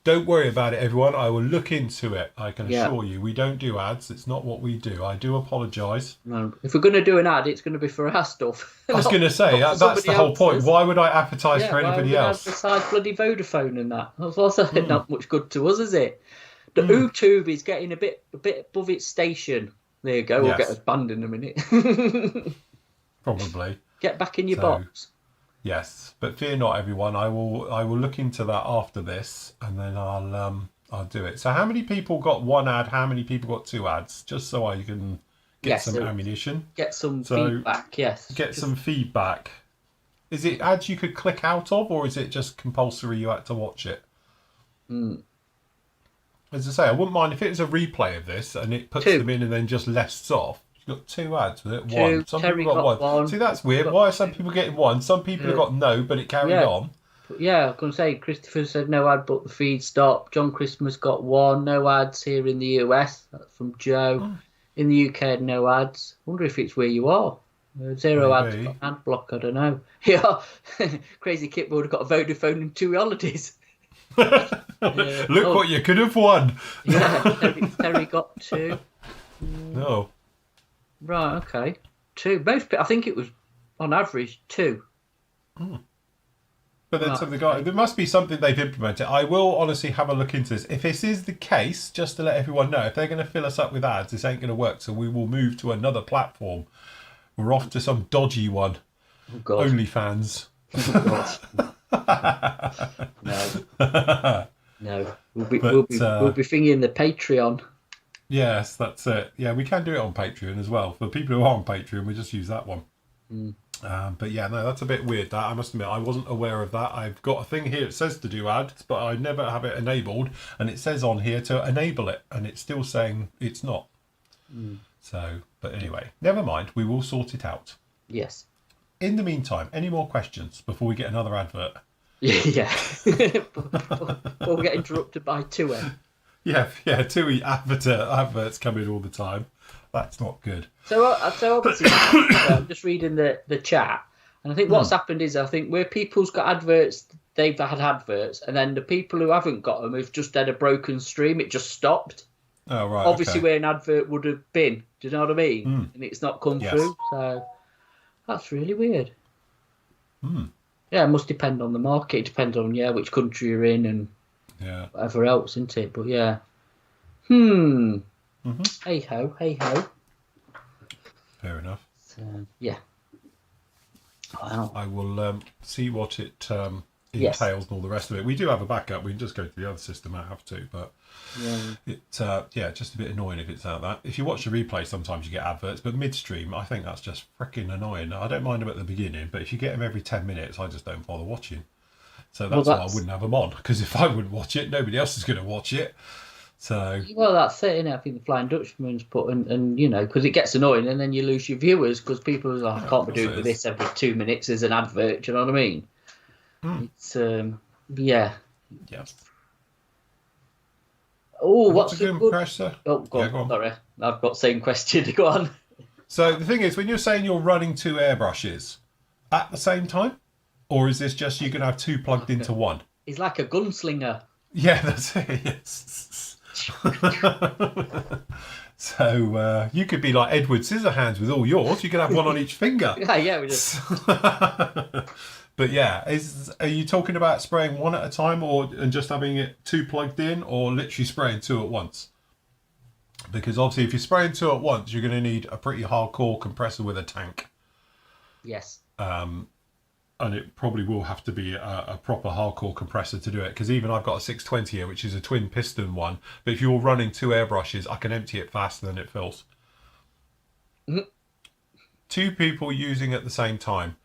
Don't worry about it, everyone. I will look into it. I can assure you, we don't do ads. It's not what we do. I do apologise. No, if we're going to do an ad, it's going to be for our stuff. I was going to say, that's the whole point. Why would I advertise for anybody else? Besides bloody Vodafone and that. That's also not much good to us, is it? The YouTube is getting a bit above its station. There you go. We'll get us banned in a minute. Probably. Get back in your box. Yes, but fear not, everyone. I will look into that after this, and then I'll do it. So, how many people got one ad? How many people got two ads? Just so I can get some ammunition. Get some feedback. Yes. Get some feedback. Is it ads you could click out of, or is it just compulsory you had to watch it? As I say, I wouldn't mind if it was a replay of this and it puts them in and then just lists off. You've got two ads with it. One. Some Terry people got one. See, that's weird. Why are some people getting one? Some people have got no, but it carried on. Yeah, I was going to say, Christopher said no ad, but the feed stopped. John Christmas got one. No ads here in the US. That's from Joe. In the UK, no ads. Wonder if it's where you are. Zero ads, got an ad block. I don't know. Yeah, Crazy Kit would have got a Vodafone and 2 holidays. Look what you could have won. Yeah, Terry got 2. No. Right, okay. 2. I think it was on average 2. But then there must be something they've implemented. I will honestly have a look into this. If this is the case, just to let everyone know, if they're going to fill us up with ads, this ain't going to work. So we will move to another platform. We're off to some dodgy one. Oh, God. OnlyFans. No. We'll be thinking the Patreon. Yes, that's it. Yeah, we can do it on Patreon as well. For people who are on Patreon, we just use that one. But yeah, no, that's a bit weird. That I must admit, I wasn't aware of that. I've got a thing here. It says to do ads, but I never have it enabled. And it says on here to enable it, and it's still saying it's not. So, but anyway, never mind. We will sort it out. Yes. In the meantime, any more questions before we get another advert? Yeah. Before we get interrupted by 2M. Yeah, 2E adverts come in all the time. That's not good. So obviously, I'm just reading the chat, and I think what's happened is, I think where people's got adverts, they've had adverts, and then the people who haven't got them have just had a broken stream. It just stopped. Oh, right. Obviously, where an advert would have been. Do you know what I mean? And it's not come through. So that's really weird. Yeah, it must depend on the market. It depends on which country you're in and whatever else, isn't it? But yeah. Hey ho. Fair enough. So, yeah. Wow. I will see what it entails and all the rest of it. We do have a backup. We can just go to the other system. I have to, but just a bit annoying if it's like that. If you watch the replay, sometimes you get adverts, but midstream, I think that's just freaking annoying. I don't mind them at the beginning, but if you get them every 10 minutes, I just don't bother watching. So that's why I wouldn't have them on, because if I wouldn't watch it, nobody else is going to watch it. So that's it, innit? I think the Flying Dutchman's put, and you know, because it gets annoying, and then you lose your viewers because people are like, I can't be doing with this every 2 minutes as an advert. Do you know what I mean? It's yeah. Oh, what's the compressor? Oh, go on. Sorry, I've got the same question. Go on. So the thing is, when you're saying you're running 2 airbrushes at the same time, or is this just you can have 2 plugged into one? He's like a gunslinger. Yeah, that's it. Yes. So you could be like Edward Scissorhands with all yours. You could have one on each finger. Yeah, we just. But yeah, are you talking about spraying one at a time, and just having it 2 plugged in, or literally spraying 2 at once? Because obviously, if you're spraying 2 at once, you're going to need a pretty hardcore compressor with a tank. Yes. And it probably will have to be a proper hardcore compressor to do it. Because even I've got a 620 here, which is a twin piston one. But if you're running 2 airbrushes, I can empty it faster than it fills. 2 people using at the same time.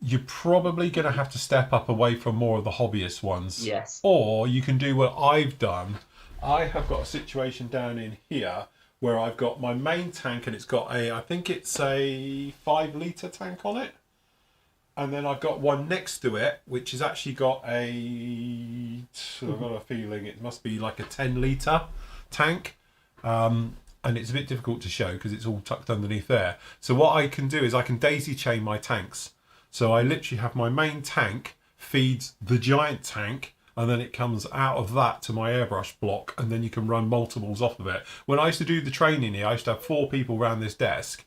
You're probably going to have to step up away from more of the hobbyist ones. Yes. Or you can do what I've done. I have got a situation down in here where I've got my main tank, and it's got I think it's a 5-litre tank on it. And then I've got one next to it, which has actually got I've got a feeling it must be like a 10-litre tank. And it's a bit difficult to show because it's all tucked underneath there. So what I can do is I can daisy chain my tanks. So I literally have my main tank feeds the giant tank, and then it comes out of that to my airbrush block, and then you can run multiples off of it. When I used to do the training here, I used to have 4 people around this desk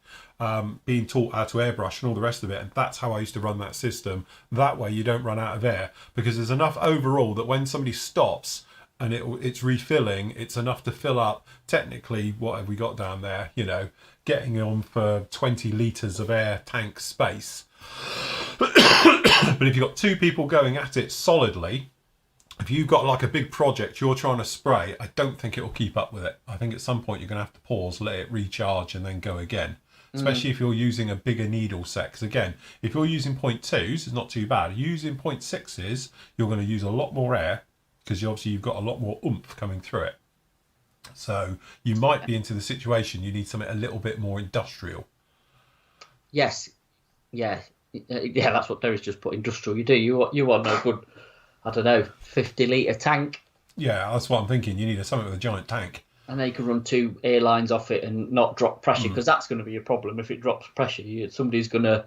being taught how to airbrush and all the rest of it, and that's how I used to run that system. That way you don't run out of air, because there's enough overall that when somebody stops and it's refilling, it's enough to fill up, technically, what have we got down there, you know, getting on for 20 litres of air tank space. But if you've got 2 people going at it solidly, if you've got like a big project you're trying to spray, I don't think it will keep up with it. I think at some point you're going to have to pause, let it recharge, and then go again. Especially if you're using a bigger needle set. Because again, if you're using 0.2s, it's not too bad. Using 0.6s, you're going to use a lot more air, because you've got a lot more oomph coming through it. So you might be into the situation you need something a little bit more industrial. Yes. Yeah, that's what Derry's just put, industrial. You do. You want a good, I don't know, 50-litre tank. Yeah, that's what I'm thinking. You need something with a giant tank. And then you can run 2 airlines off it and not drop pressure, because that's going to be a problem. If it drops pressure, somebody's going to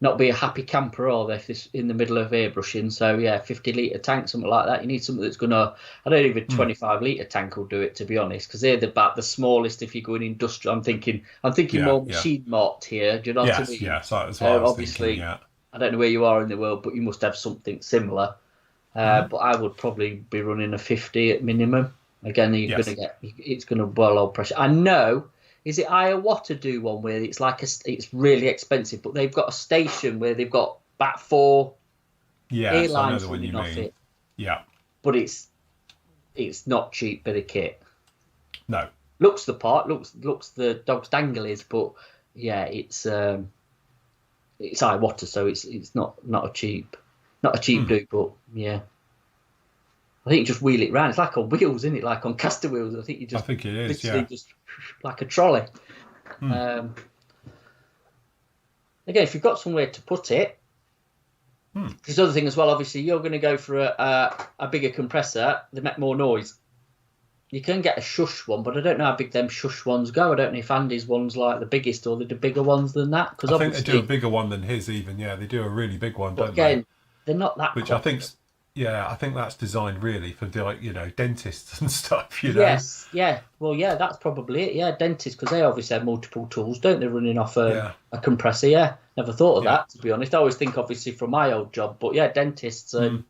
not be a happy camper, or if it's in the middle of airbrushing. So yeah, 50-litre tank, something like that. You need something that's going to, I don't even 25-litre tank will do it, to be honest, because they're about the smallest if you're going industrial. I'm thinking more machine mart here. Do you know what I mean? Yes, that's what I was obviously, thinking, yeah. I don't know where you are in the world, but you must have something similar. But I would probably be running a 50 at minimum. Again, it's going to boil old pressure. I know. Is it Iowa do one where it's like it's really expensive, but they've got a station where they've got about 4 airlines running off it. Yeah. But it's not cheap bit of kit. No. Looks the part, looks the dog's danglies, but yeah, it's Iowa, so it's not a cheap do, but yeah. I think you just wheel it round. It's like on wheels, isn't it? Like on caster wheels. I think it is, yeah. Just like a trolley. Again, if you've got somewhere to put it, this other thing as well, obviously, you're going to go for a bigger compressor. They make more noise. You can get a shush one, but I don't know how big them shush ones go. I don't know if Andy's one's like the biggest, or they do bigger ones than that. I think they do a bigger one than his even, yeah. They do a really big one, don't they? Again, they're not that Which popular. I think that's designed really for dentists and stuff, you know. Yes, yeah. Well, yeah, that's probably it. Yeah, dentists, because they obviously have multiple tools, don't they, running off a compressor? Yeah, never thought of that, to be honest. I always think, obviously, from my old job, but yeah, dentists and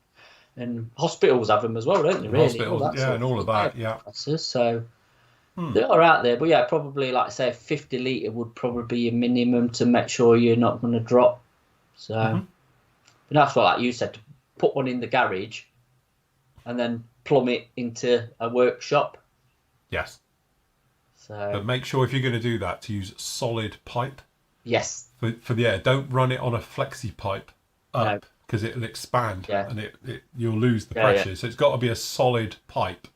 hospitals have them as well, don't they? Really, hospitals, and all of that, yeah. So they are out there, but yeah, probably like I say, a 50-litre would probably be a minimum to make sure you're not going to drop. So, but that's what, like you said, put one in the garage and then plumb it into a workshop. Yes. So, but make sure if you're going to do that to use solid pipe. Yes. For the air, don't run it on a flexi pipe up because it'll expand and you'll lose the pressure. So it's got to be a solid pipe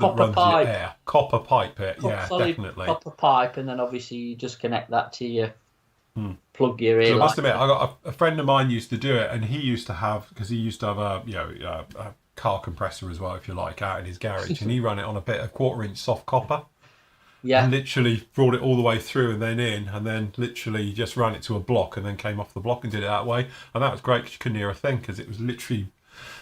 that runs your air. Copper pipe, definitely. Copper pipe, and then obviously you just connect that to your plug your ear. So I must admit, I got a friend of mine used to do it, and he used to have a car compressor as well, if you like, out in his garage, and he ran it on a bit of 1/4-inch soft copper. Yeah. And literally brought it all the way through and then in, and then literally just ran it to a block and then came off the block and did it that way. And that was great because you couldn't hear a thing because it was literally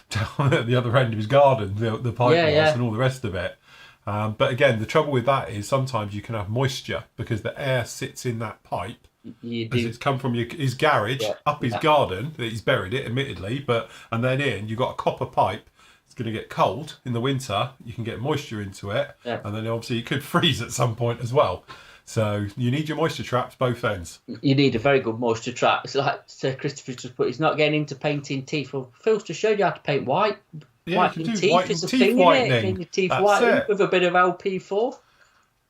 down at the other end of his garden, the pipe and all the rest of it. But again, the trouble with that is sometimes you can have moisture because the air sits in that pipe. As it's come from his garage up his garden, that he's buried it, admittedly, and then in, you've got a copper pipe. It's going to get cold in the winter. You can get moisture into it, and then obviously it could freeze at some point as well. So you need your moisture traps both ends. You need a very good moisture trap. It's like Sir Christopher just put. He's not getting into painting teeth. Well, Phil's just showed you how to paint white. Whitening teeth is a thing, isn't it? Getting your teeth whitened with a bit of LP4.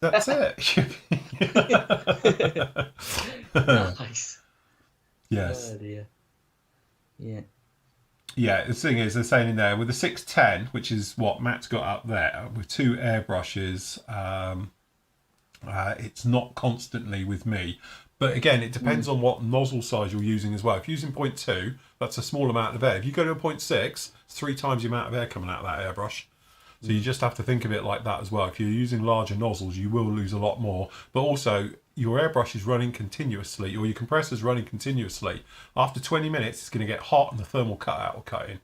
That's it. Nice. Yes. Oh dear. Yeah. Yeah, the thing is, they're saying in there, with the 610, which is what Matt's got up there, with 2 airbrushes, it's not constantly with me. But again, it depends on what nozzle size you're using as well. If you're using 0.2, that's a small amount of air. If you go to a 0.6, it's 3 times the amount of air coming out of that airbrush. So you just have to think of it like that as well. If you're using larger nozzles, you will lose a lot more. But also, your airbrush is running continuously, or your compressor is running continuously. After 20 minutes, it's going to get hot and the thermal cutout will cut in.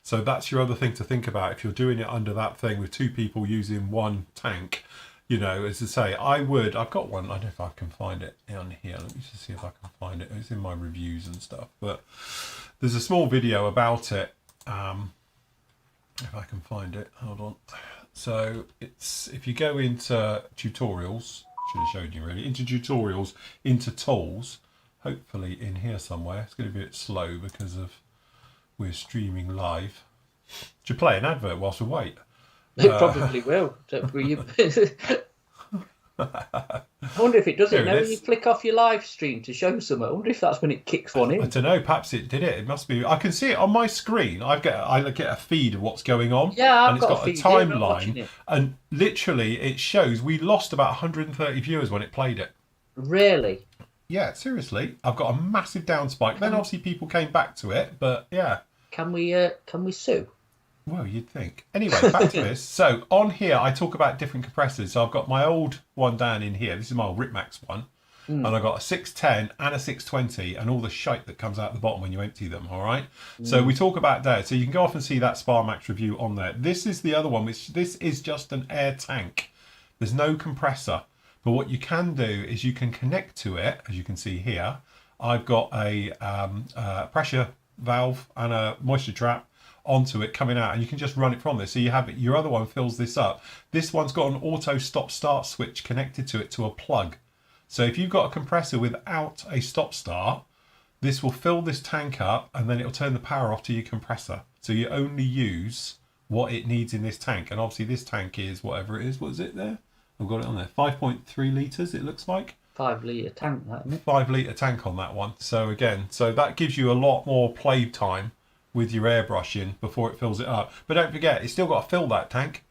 So that's your other thing to think about. If you're doing it under that thing with 2 people using 1 tank, as I say, I've got one. I don't know if I can find it on here. Let me just see if I can find it. It's in my reviews and stuff. But there's a small video about it. If I can find it, hold on. So it's, if you go into tutorials, should have showed you really, into tutorials, into tools, hopefully in here somewhere. It's going to be a bit slow because we're streaming live. Should play an advert whilst we wait. It probably will. I wonder if it does it now when you flick off your live stream to show something. I wonder if that's when it kicks one in. I don't know. Perhaps it did it. It must be. I can see it on my screen. I get a feed of what's going on. Yeah, and it's got a timeline. And literally, it shows we lost about 130 viewers when it played it. Really? Yeah, seriously. I've got a massive down spike. Then obviously people came back to it, but yeah. Can we sue? Well, you'd think. Anyway, back to this. So on here, I talk about different compressors. So I've got my old one down in here. This is my old Ripmax one. And I've got a 610 and a 620 and all the shite that comes out the bottom when you empty them, all right? So we talk about that. So you can go off and see that SparMax review on there. This is the other one, which this is just an air tank. There's no compressor. But what you can do is you can connect to it, as you can see here. I've got a pressure valve and a moisture trap onto it coming out, and you can just run it from this. So you have it, your other one fills this up. This one's got an auto stop start switch connected to it to a plug. So if you've got a compressor without a stop start, this will fill this tank up and then it'll turn the power off to your compressor. So you only use what it needs in this tank. And obviously this tank is whatever it is. What is it there? I've got it on there. 5.3 litres it looks like. 5 litre tank, that, isn't it? 5 litre tank on that one. So again, so that gives you a lot more play time with your airbrushing before it fills it up. But don't forget, it's still got to fill that tank.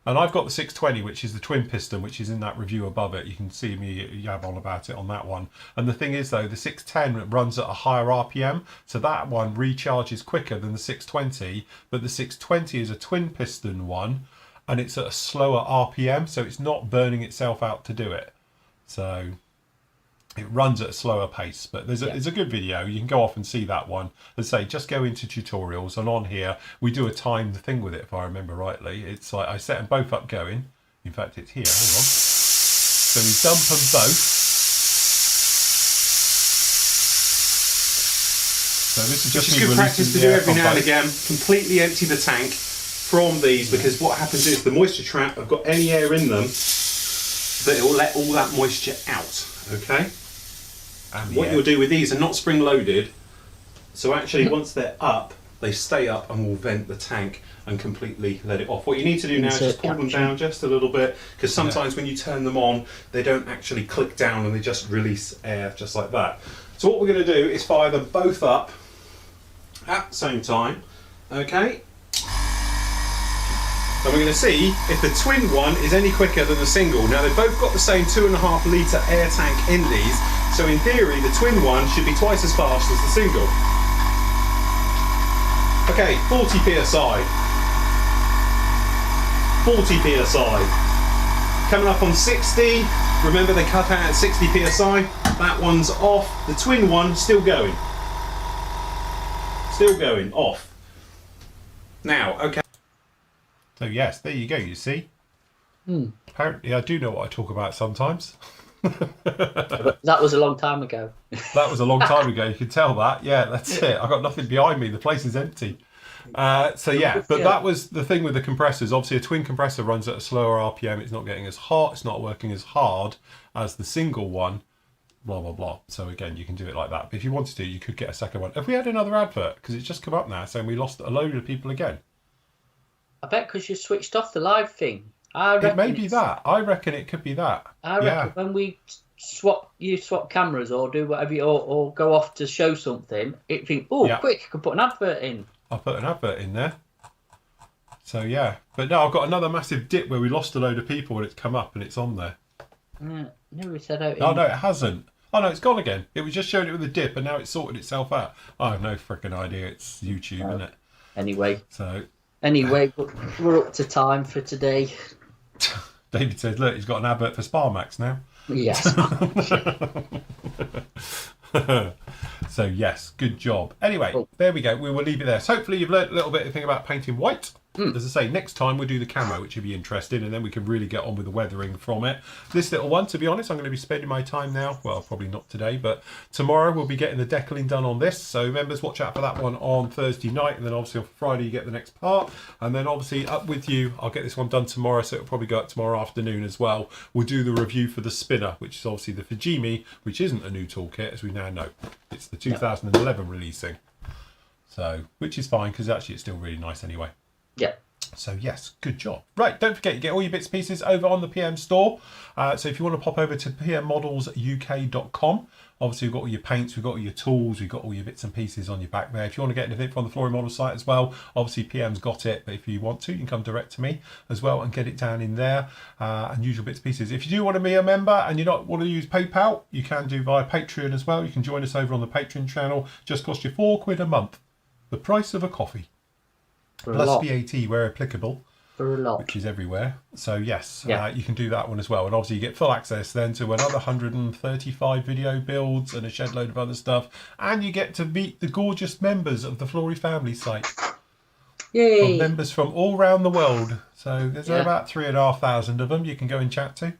And I've got the 620, which is the twin piston, which is in that review above it. You can see me yab on about it on that one. And the thing is, though, the 610 runs at a higher RPM, so that one recharges quicker than the 620. But the 620 is a twin piston one, and it's at a slower RPM, so it's not burning itself out to do it. So it runs at a slower pace, but there's a good video. You can go off and see that one. As I say, just go into tutorials, and on here we do a timed thing with it, if I remember rightly. It's like I set them both up going. In fact, it's here. Hold on. So we dump them both. So this is just good practice to do every now and again. Completely empty the tank from these, because what happens is the moisture trap, I've got any air in them, but it will let all that moisture out. Okay. And what you'll do with these are not spring loaded, so actually once they're up they stay up and will vent the tank and completely let it off. What you need to do now is just pull them down just a little bit, because sometimes when you turn them on, they don't actually click down and they just release air just like that. So what we're going to do is fire them both up at the same time, okay? And we're going to see if the twin one is any quicker than the single. Now they've both got the same 2.5 litre air tank in these, so in theory the twin one should be twice as fast as the single. Okay, 40 psi. 40 psi. Coming up on 60. Remember they cut out at 60 psi. That one's off. The twin one still going. Still going, off. Now, okay. So yes, there you go, you see. Apparently I do know what I talk about sometimes. That was a long time ago. That was a long time ago, you can tell that. Yeah, that's it. I've got nothing behind me, the place is empty. So yeah, but that was the thing with the compressors. Obviously a twin compressor runs at a slower RPM, it's not getting as hot, it's not working as hard as the single one, blah blah blah. So again, you can do it like that. But if you wanted to, you could get a second one. Have we had another advert? Because it's just come up now saying we lost a load of people again. I bet because you switched off the live thing. I reckon It may be that. I reckon it could be that. I reckon when we swap cameras or do whatever, or go off to show something, it think, quick, I can put an advert in. I'll put an advert in there. So yeah, but no, I've got another massive dip where we lost a load of people and it's come up and it's on there. No, we said out. Oh no, it hasn't. Oh no, it's gone again. It was just showing it with a dip and now it's sorted itself out. I have no freaking idea. It's YouTube, isn't it? Anyway, we're up to time for today. David says, look, he's got an advert for Sparmax now. Yes. So yes, good job. Anyway, There we go. We will leave it there. So hopefully you've learned a little bit of thing about painting white. As I say, next time we'll do the camo, which will be interesting, and then we can really get on with the weathering from it. This little one, to be honest, I'm going to be spending my time now. Well, probably not today, but tomorrow we'll be getting the decaling done on this. So members, watch out for that one on Thursday night, and then obviously on Friday you get the next part. And then obviously up with you, I'll get this one done tomorrow, so it'll probably go up tomorrow afternoon as well. We'll do the review for the spinner, which is obviously the Fujimi, which isn't a new toolkit, as we now know. It's the 2011 releasing. So, which is fine, because actually it's still really nice anyway. Yeah. So yes, good job. Right, don't forget you get all your bits and pieces over on the PM store. So if you want to pop over to pmmodelsuk.com, obviously we've got all your paints, we've got all your tools, we've got all your bits and pieces on your back there. If you want to get anything from the Flooring Model site as well, obviously PM's got it, but if you want to, you can come direct to me as well and get it down in there and use your bits and pieces. If you do want to be a member and you don't want to use PayPal, you can do via Patreon as well. You can join us over on the Patreon channel. Just cost you £4 a month. The price of a coffee. Plus VAT where applicable, for a lot, which is everywhere. So yes, you can do that one as well. And obviously you get full access then to another 135 video builds and a shed load of other stuff. And you get to meet the gorgeous members of the Flory family site. Yay! From members from all around the world. So there's about 3,500 of them you can go and chat to.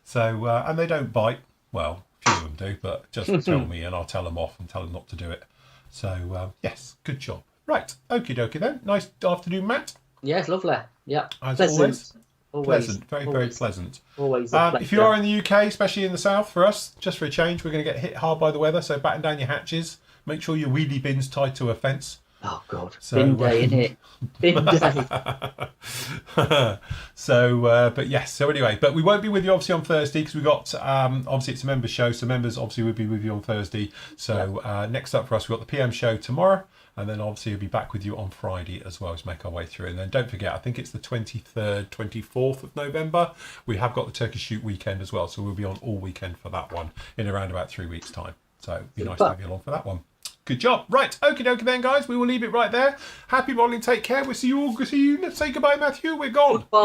So and they don't bite. Well, a few of them do, but just tell me and I'll tell them off and tell them not to do it. So yes, good job. Right, okie dokie then. Nice afternoon, Matt. Yes, lovely. Yeah, as pleasant. Pleasant, very pleasant. Always. If you are in the UK, especially in the south, for us, just for a change, we're going to get hit hard by the weather. So batten down your hatches. Make sure your wheelie bin's tied to a fence. Oh God, so, bin day, innit? Bin day. But yes. So anyway, but we won't be with you obviously on Thursday because we got obviously it's a member show, so members obviously will be with you on Thursday. So next up for us, we've got the PM show tomorrow. And then obviously we'll be back with you on Friday as well as make our way through. And then don't forget, I think it's the 23rd, 24th of November. We have got the Turkish Shoot weekend as well. So we'll be on all weekend for that one in around about 3 weeks' time. So it'd be nice to have you along for that one. Good job. Right. Okie dokie then, guys. We will leave it right there. Happy modelling. Take care. We'll see you all. See you. Let's say goodbye, Matthew. We're gone. Goodbye.